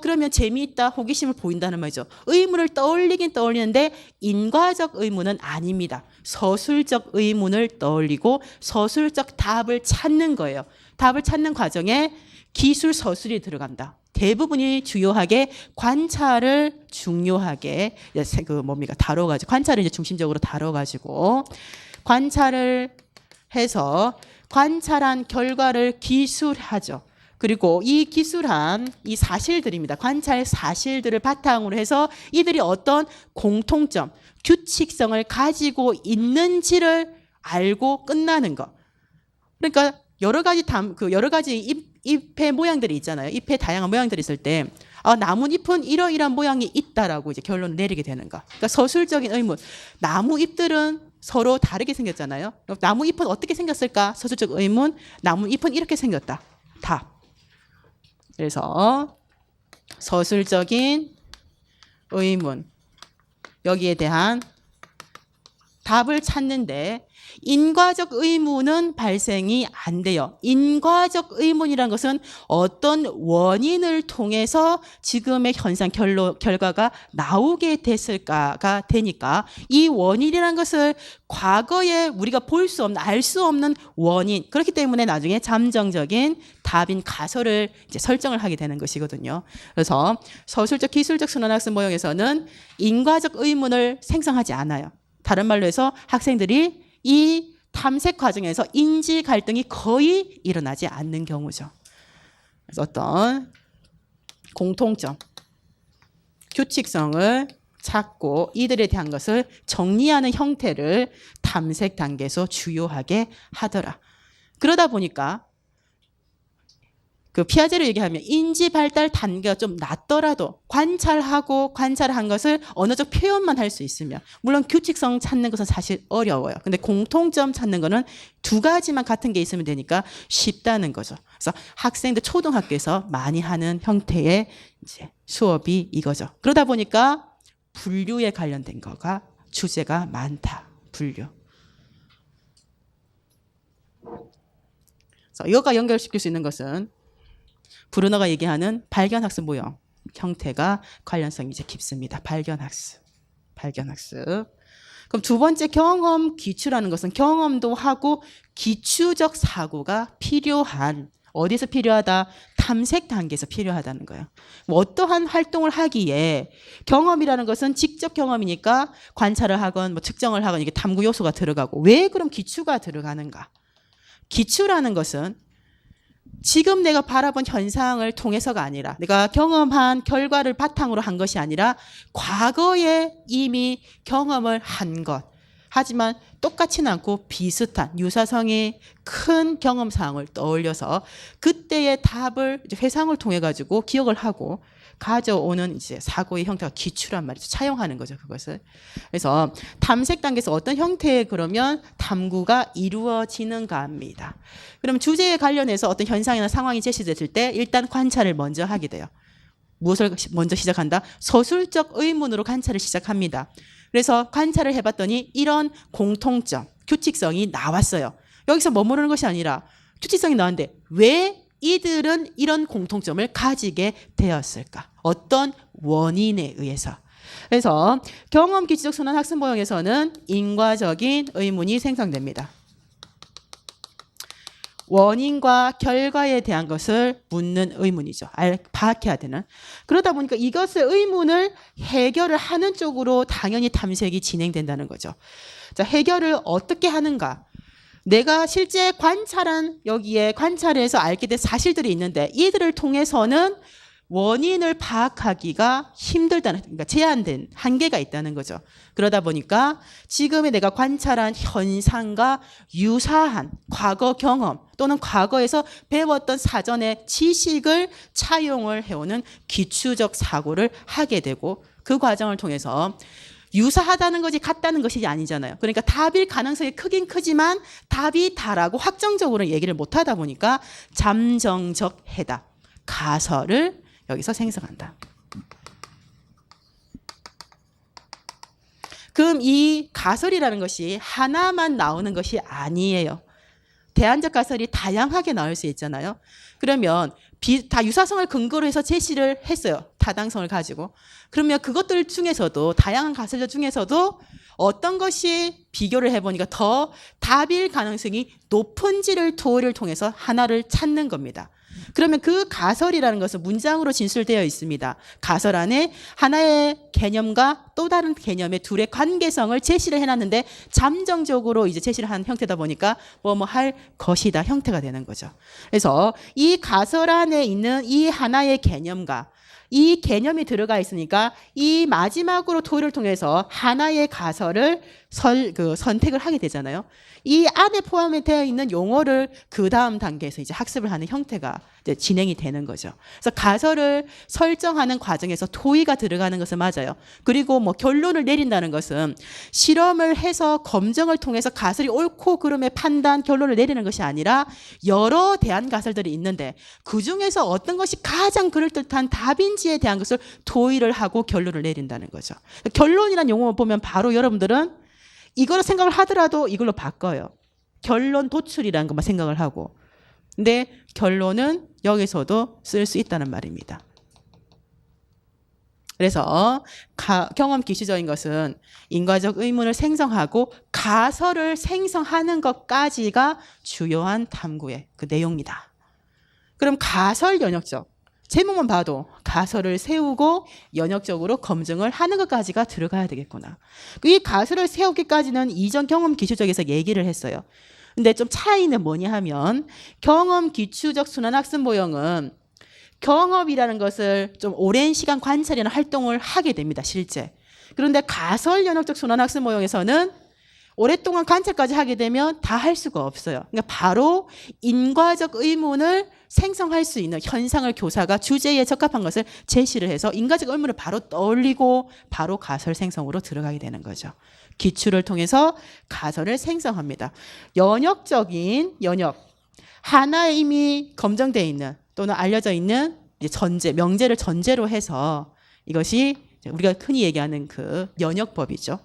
S1: 그러면 재미있다, 호기심을 보인다는 말이죠. 의문을 떠올리긴 떠올리는데 인과적 의문은 아닙니다. 서술적 의문을 떠올리고 서술적 답을 찾는 거예요. 답을 찾는 과정에 기술 서술이 들어간다. 대부분이 주요하게 관찰을 중요하게 다뤄가지고 관찰을 이제 중심적으로 다뤄가지고 관찰을 해서 관찰한 결과를 기술하죠. 그리고 이 기술한 이 사실들입니다. 관찰 사실들을 바탕으로 해서 이들이 어떤 공통점, 규칙성을 가지고 있는지를 알고 끝나는 거. 그러니까 여러 가지 잎의 모양들이 있잖아요. 잎의 다양한 모양들이 있을 때 나뭇잎은 이러이러한 모양이 있다라고 이제 결론을 내리게 되는 거. 그러니까 서술적인 의문. 나무잎들은 서로 다르게 생겼잖아요. 나무잎은 어떻게 생겼을까? 서술적 의문. 나무잎은 이렇게 생겼다. 답. 그래서 서술적인 의문. 여기에 대한 답을 찾는데 인과적 의문은 발생이 안 돼요. 인과적 의문이란 것은 어떤 원인을 통해서 지금의 현상 결과가 나오게 됐을까가 되니까 이 원인이란 것을 과거에 우리가 볼 수 없는 알 수 없는 원인, 그렇기 때문에 나중에 잠정적인 답인 가설을 이제 설정을 하게 되는 것이거든요. 그래서 서술적 기술적 순환학습 모형에서는 인과적 의문을 생성하지 않아요. 다른 말로 해서 학생들이 이 탐색 과정에서 인지 갈등이 거의 일어나지 않는 경우죠. 그래서 어떤 공통점, 규칙성을 찾고 이들에 대한 것을 정리하는 형태를 탐색 단계에서 주요하게 하더라. 그러다 보니까 그 피아제로 얘기하면 인지 발달 단계가 좀 낮더라도 관찰한 것을 언어적 표현만 할 수 있으면, 물론 규칙성 찾는 것은 사실 어려워요. 근데 공통점 찾는 거는 두 가지만 같은 게 있으면 되니까 쉽다는 거죠. 그래서 학생들 초등학교에서 많이 하는 형태의 이제 수업이 이거죠. 그러다 보니까 분류에 관련된 거가 주제가 많다. 분류. 그래서 이거가 연결시킬 수 있는 것은 브루너가 얘기하는 발견학습 모형 형태가 관련성이 이제 깊습니다. 발견학습. 그럼 두 번째 경험 기추라는 것은 경험도 하고 기추적 사고가 필요한, 어디서 필요하다? 탐색 단계에서 필요하다는 거예요. 뭐 어떠한 활동을 하기에 경험이라는 것은 직접 경험이니까 관찰을 하건 뭐 측정을 하건 이게 탐구 요소가 들어가고, 왜 그럼 기추가 들어가는가? 기추라는 것은 지금 내가 바라본 현상을 통해서가 아니라, 내가 경험한 결과를 바탕으로 한 것이 아니라 과거에 이미 경험을 한 것, 하지만 똑같지는 않고 비슷한 유사성이 큰 경험 사항을 떠올려서 그때의 답을 이제 회상을 통해 가지고 기억을 하고 가져오는 이제 사고의 형태가 기추란 말이죠. 차용하는 거죠, 그것을. 그래서 탐색 단계에서 어떤 형태의 그러면 탐구가 이루어지는가 합니다. 그럼 주제에 관련해서 어떤 현상이나 상황이 제시됐을 때 일단 관찰을 먼저 하게 돼요. 무엇을 먼저 시작한다? 서술적 의문으로 관찰을 시작합니다. 그래서 관찰을 해봤더니 이런 공통점, 규칙성이 나왔어요. 여기서 머무르는 것이 아니라 규칙성이 나왔는데 왜 이들은 이런 공통점을 가지게 되었을까? 어떤 원인에 의해서. 그래서 경험 기초적 순환 학습 모형에서는 인과적인 의문이 생성됩니다. 원인과 결과에 대한 것을 묻는 의문이죠. 파악해야 되는. 그러다 보니까 이것을 의문을 해결을 하는 쪽으로 당연히 탐색이 진행된다는 거죠. 자, 해결을 어떻게 하는가? 내가 실제 관찰한, 여기에 관찰해서 알게 된 사실들이 있는데 이들을 통해서는 원인을 파악하기가 힘들다는, 그러니까 제한된 한계가 있다는 거죠. 그러다 보니까 지금의 내가 관찰한 현상과 유사한 과거 경험 또는 과거에서 배웠던 사전의 지식을 차용을 해오는 기추적 사고를 하게 되고, 그 과정을 통해서 유사하다는 것이 같다는 것이 아니잖아요. 그러니까 답일 가능성이 크긴 크지만 답이 다라고 확정적으로 얘기를 못하다 보니까 잠정적 해답, 가설을 여기서 생성한다. 그럼 이 가설이라는 것이 하나만 나오는 것이 아니에요. 대안적 가설이 다양하게 나올 수 있잖아요. 그러면 다 유사성을 근거로 해서 제시를 했어요. 타당성을 가지고. 그러면 그것들 중에서도, 다양한 가설들 중에서도 어떤 것이 비교를 해보니까 더 답일 가능성이 높은지를 도를 통해서 하나를 찾는 겁니다. 그러면 그 가설이라는 것은 문장으로 진술되어 있습니다. 가설 안에 하나의 개념과 또 다른 개념의 둘의 관계성을 제시를 해놨는데 잠정적으로 이제 제시를 한 형태다 보니까 뭐 할 것이다 형태가 되는 거죠. 그래서 이 가설 안에 있는 이 하나의 개념과 이 개념이 들어가 있으니까 이 마지막으로 토의를 통해서 하나의 가설을 선택을 하게 되잖아요. 이 안에 포함되어 있는 용어를 그 다음 단계에서 이제 학습을 하는 형태가 이제 진행이 되는 거죠. 그래서 가설을 설정하는 과정에서 토의가 들어가는 것은 맞아요. 그리고 뭐 결론을 내린다는 것은 실험을 해서 검증을 통해서 가설이 옳고 그름의 판단, 결론을 내리는 것이 아니라 여러 대안 가설들이 있는데 그 중에서 어떤 것이 가장 그럴듯한 답인지에 대한 것을 토의를 하고 결론을 내린다는 거죠. 결론이라는 용어만 보면 바로 여러분들은 이걸 생각을 하더라도 이걸로 바꿔요. 결론 도출이라는 것만 생각을 하고. 근데 결론은 여기서도 쓸 수 있다는 말입니다. 그래서 경험 기초적인 것은 인과적 의문을 생성하고 가설을 생성하는 것까지가 주요한 탐구의 그 내용이다. 그럼 가설 연역적. 제목만 봐도 가설을 세우고 연역적으로 검증을 하는 것까지가 들어가야 되겠구나. 이 가설을 세우기까지는 이전 경험 기초적에서 얘기를 했어요. 근데 좀 차이는 뭐냐 하면 경험 기초적 순환학습 모형은 경험이라는 것을 좀 오랜 시간 관찰이나 활동을 하게 됩니다. 실제. 그런데 가설 연역적 순환학습 모형에서는 오랫동안 관찰까지 하게 되면 다 할 수가 없어요. 그러니까 바로 인과적 의문을 생성할 수 있는 현상을 교사가 주제에 적합한 것을 제시를 해서 인과적 의문을 바로 떠올리고 바로 가설 생성으로 들어가게 되는 거죠. 기출을 통해서 가설을 생성합니다. 연역적인 연역. 하나에 이미 검증되어 있는 또는 알려져 있는 전제, 명제를 전제로 해서 이것이 우리가 흔히 얘기하는 그 연역법이죠.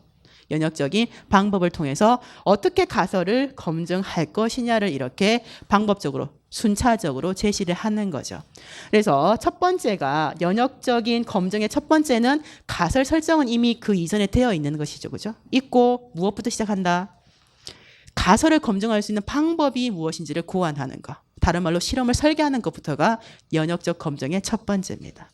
S1: 연역적인 방법을 통해서 어떻게 가설을 검증할 것이냐를 이렇게 방법적으로 순차적으로 제시를 하는 거죠. 그래서 첫 번째가 연역적인 검증의 첫 번째는 가설 설정은 이미 그 이전에 되어 있는 것이죠. 그죠? 있고 무엇부터 시작한다? 가설을 검증할 수 있는 방법이 무엇인지를 고안하는 것. 다른 말로 실험을 설계하는 것부터가 연역적 검증의 첫 번째입니다.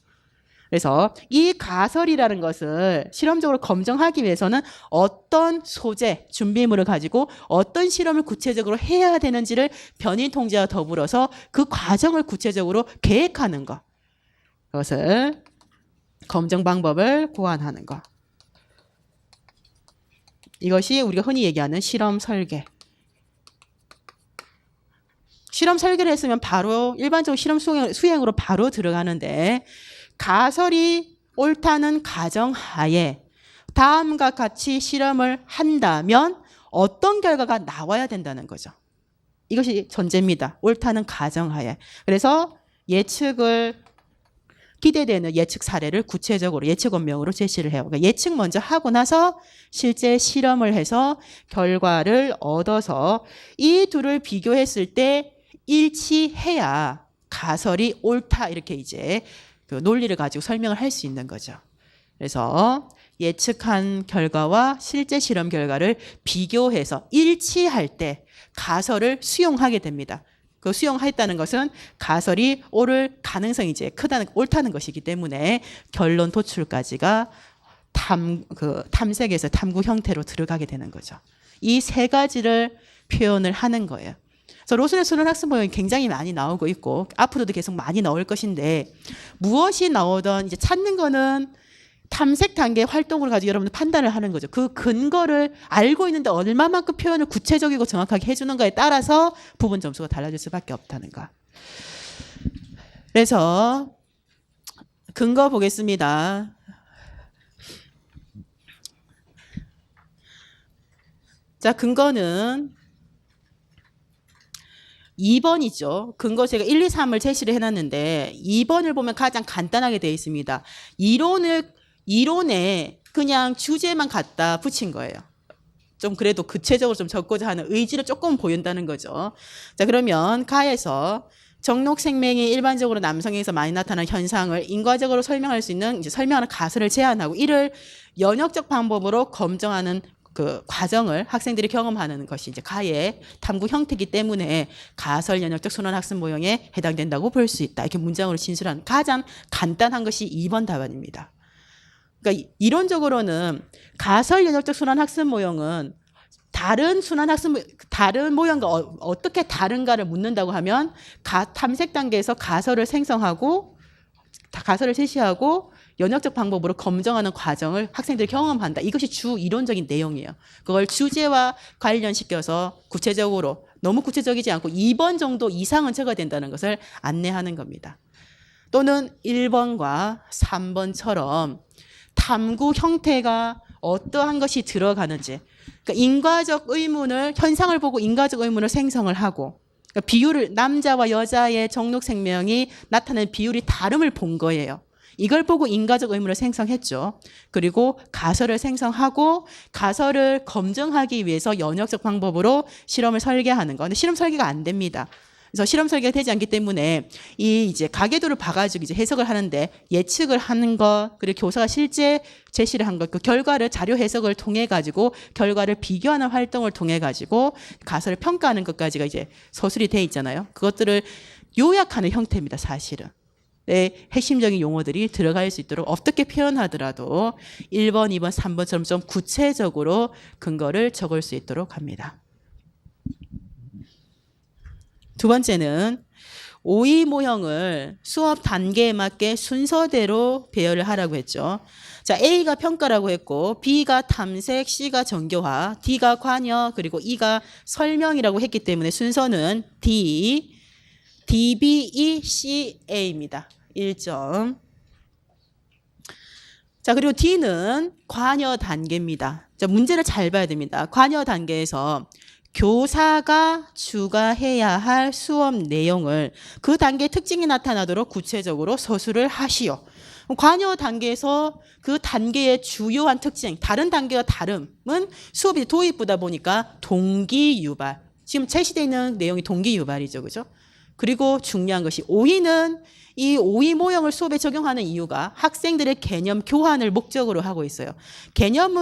S1: 그래서 이 가설이라는 것을 실험적으로 검증하기 위해서는 어떤 소재, 준비물을 가지고 어떤 실험을 구체적으로 해야 되는지를 변이 통제와 더불어서 그 과정을 구체적으로 계획하는 것. 그것을 검증 방법을 고안하는 것. 이것이 우리가 흔히 얘기하는 실험 설계. 실험 설계를 했으면 바로 일반적으로 실험 수행으로 바로 들어가는데 가설이 옳다는 가정하에 다음과 같이 실험을 한다면 어떤 결과가 나와야 된다는 거죠. 이것이 전제입니다. 옳다는 가정하에. 그래서 예측을 기대되는 예측 사례를 구체적으로 예측 원명으로 제시를 해요. 그러니까 예측 먼저 하고 나서 실제 실험을 해서 결과를 얻어서 이 둘을 비교했을 때 일치해야 가설이 옳다 이렇게 이제 그 논리를 가지고 설명을 할 수 있는 거죠. 그래서 예측한 결과와 실제 실험 결과를 비교해서 일치할 때 가설을 수용하게 됩니다. 그 수용했다는 것은 가설이 옳을 가능성이 이제 크다는 옳다는 것이기 때문에 결론 도출까지가 탐색에서 탐구 형태로 들어가게 되는 거죠. 이 세 가지를 표현을 하는 거예요. 그래서 로슨의 순환학습 모형이 굉장히 많이 나오고 있고 앞으로도 계속 많이 나올 것인데 무엇이 나오든 이제 찾는 거는 탐색 단계 활동을 가지고 여러분들 판단을 하는 거죠. 그 근거를 알고 있는데 얼마만큼 표현을 구체적이고 정확하게 해주는가에 따라서 부분 점수가 달라질 수밖에 없다는 거. 그래서 근거 보겠습니다. 자, 근거는 2번이죠. 근거 제가 1, 2, 3을 제시를 해놨는데 2번을 보면 가장 간단하게 되어 있습니다. 이론에 그냥 주제만 갖다 붙인 거예요. 좀 그래도 구체적으로 좀 적고자 하는 의지를 조금 보인다는 거죠. 자, 그러면 가에서 정록 생명이 일반적으로 남성에서 많이 나타나는 현상을 인과적으로 설명할 수 있는 이제 설명하는 가설을 제안하고 이를 연역적 방법으로 검증하는 그 과정을 학생들이 경험하는 것이 이제 가의 탐구 형태이기 때문에 가설 연역적 순환학습 모형에 해당된다고 볼 수 있다. 이렇게 문장으로 진술한 가장 간단한 것이 2번 답안입니다. 그러니까 이론적으로는 가설 연역적 순환학습 모형은 다른 모형과 어떻게 다른가를 묻는다고 하면 탐색 단계에서 가설을 생성하고 가설을 제시하고 연역적 방법으로 검증하는 과정을 학생들이 경험한다. 이것이 주 이론적인 내용이에요. 그걸 주제와 관련시켜서 구체적으로 너무 구체적이지 않고 2번 정도 이상은 적어야 된다는 것을 안내하는 겁니다. 또는 1번과 3번처럼 탐구 형태가 어떠한 것이 들어가는지 그러니까 인과적 의문을 현상을 보고 인과적 의문을 생성을 하고 그러니까 비율을 남자와 여자의 정록 생명이 나타내는 비율이 다름을 본 거예요. 이걸 보고 인과적 의무를 생성했죠. 그리고 가설을 생성하고 가설을 검증하기 위해서 연역적 방법으로 실험을 설계하는 거. 근데 실험 설계가 안 됩니다. 그래서 실험 설계가 되지 않기 때문에 이 이제 가계도를 봐가지고 이제 해석을 하는데 예측을 하는 것, 그리고 교사가 실제 제시를 한 것, 그 결과를 자료 해석을 통해 가지고 결과를 비교하는 활동을 통해 가지고 가설을 평가하는 것까지가 이제 서술이 돼 있잖아요. 그것들을 요약하는 형태입니다, 사실은. 네, 핵심적인 용어들이 들어갈 수 있도록 어떻게 표현하더라도 1번, 2번, 3번처럼 좀 구체적으로 근거를 적을 수 있도록 합니다. 두 번째는 오이 모형을 수업 단계에 맞게 순서대로 배열을 하라고 했죠. 자, A가 평가라고 했고 B가 탐색, C가 정교화, D가 관여, 그리고 E가 설명이라고 했기 때문에 순서는 D, B, E, C, A입니다. 1점. 자, 그리고 D는 관여 단계입니다. 자, 문제를 잘 봐야 됩니다. 관여 단계에서 교사가 추가해야 할 수업 내용을 그 단계의 특징이 나타나도록 구체적으로 서술을 하시오. 관여 단계에서 그 단계의 주요한 특징, 다른 단계와 다름은 수업이 도입부다 보니까 동기유발. 지금 제시되어 있는 내용이 동기유발이죠. 그죠? 그리고 중요한 것이 오이는 이 오이 모형을 수업에 적용하는 이유가 학생들의 개념 교환을 목적으로 하고 있어요. 개념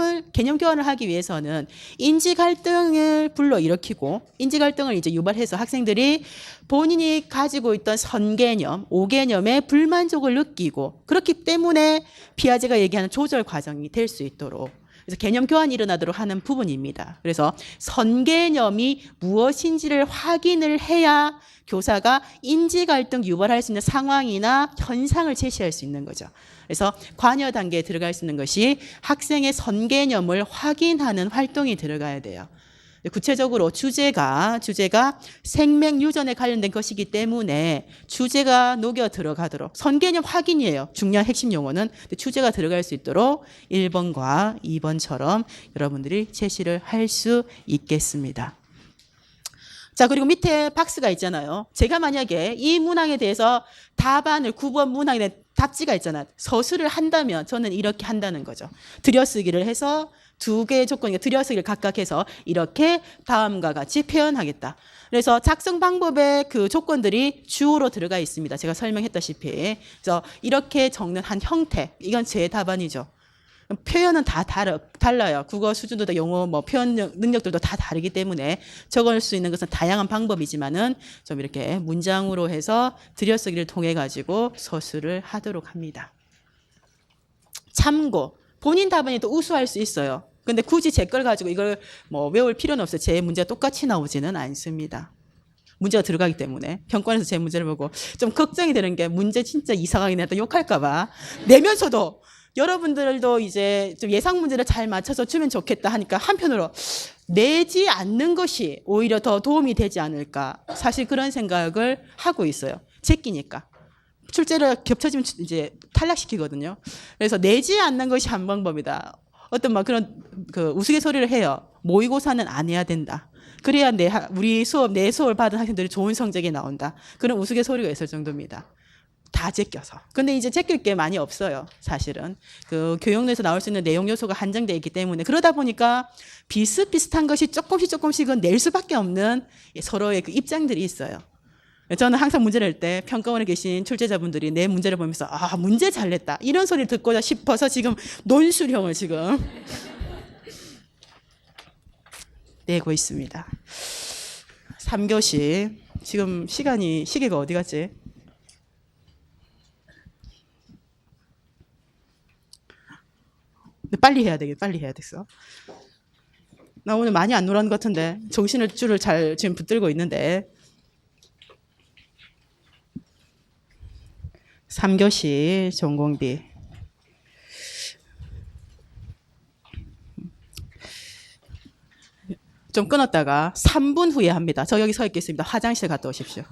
S1: 교환을 하기 위해서는 인지 갈등을 불러일으키고 인지 갈등을 이제 유발해서 학생들이 본인이 가지고 있던 선개념, 오개념에 불만족을 느끼고 그렇기 때문에 피아제가 얘기하는 조절 과정이 될 수 있도록 그래서 개념 교환이 일어나도록 하는 부분입니다. 그래서 선개념이 무엇인지를 확인을 해야 교사가 인지 갈등 유발할 수 있는 상황이나 현상을 제시할 수 있는 거죠. 그래서 관여 단계에 들어갈 수 있는 것이 학생의 선개념을 확인하는 활동이 들어가야 돼요. 구체적으로 주제가 생명 유전에 관련된 것이기 때문에 주제가 녹여 들어가도록 선개념 확인이에요. 중요한 핵심 용어는 주제가 들어갈 수 있도록 1번과 2번처럼 여러분들이 제시를 할 수 있겠습니다. 자, 그리고 밑에 박스가 있잖아요. 제가 만약에 이 문항에 대해서 답안을 9번 문항에 대한 답지가 있잖아요. 서술을 한다면 저는 이렇게 한다는 거죠. 들여쓰기를 해서 두 개의 조건이 들여쓰기를 각각 해서 이렇게 다음과 같이 표현하겠다. 그래서 작성 방법의 그 조건들이 주어로 들어가 있습니다. 제가 설명했다시피. 그래서 이렇게 적는 한 형태. 이건 제 답안이죠. 표현은 다 달라요. 국어 수준도 다 영어 표현 능력들도 다 다르기 때문에 적을 수 있는 것은 다양한 방법이지만은 좀 이렇게 문장으로 해서 들여쓰기를 통해 가지고 서술을 하도록 합니다. 참고 본인 답안이 또 우수할 수 있어요. 근데 굳이 제 걸 가지고 이걸 외울 필요는 없어요. 제 문제가 똑같이 나오지는 않습니다. 문제가 들어가기 때문에 평가원에서 제 문제를 보고 좀 걱정이 되는 게 문제 진짜 이상하게 내다 욕할까 봐 내면서도 여러분들도 이제 좀 예상 문제를 잘 맞춰서 주면 좋겠다 하니까 한편으로 내지 않는 것이 오히려 더 도움이 되지 않을까 사실 그런 생각을 하고 있어요. 제끼니까. 출제를 겹쳐지면 이제 탈락시키거든요. 그래서 내지 않는 것이 한 방법이다. 어떤 그런 우스갯소리를 해요. 모의고사는 안 해야 된다. 그래야 우리 내 수업을 받은 학생들이 좋은 성적이 나온다. 그런 우스갯소리가 있을 정도입니다. 다 제껴서. 근데 이제 제낄 게 많이 없어요. 사실은. 그 교육내에서 나올 수 있는 내용 요소가 한정되어 있기 때문에 그러다 보니까 비슷비슷한 것이 조금씩은 낼 수밖에 없는 서로의 그 입장들이 있어요. 저는 항상 문제를 낼 때 평가원에 계신 출제자분들이 내 문제를 보면서 아, 문제 잘 냈다. 이런 소리를 듣고자 싶어서 지금 논술형을 지금 내고 있습니다. 3교시. 지금 시계가 어디 갔지? 빨리 해야 되겠어. 나 오늘 많이 안 놀았는 것 같은데 줄을 잘 지금 붙들고 있는데 3교시 전공비 좀 끊었다가 3분 후에 합니다. 저 여기 서 있겠습니다. 화장실 갔다 오십시오.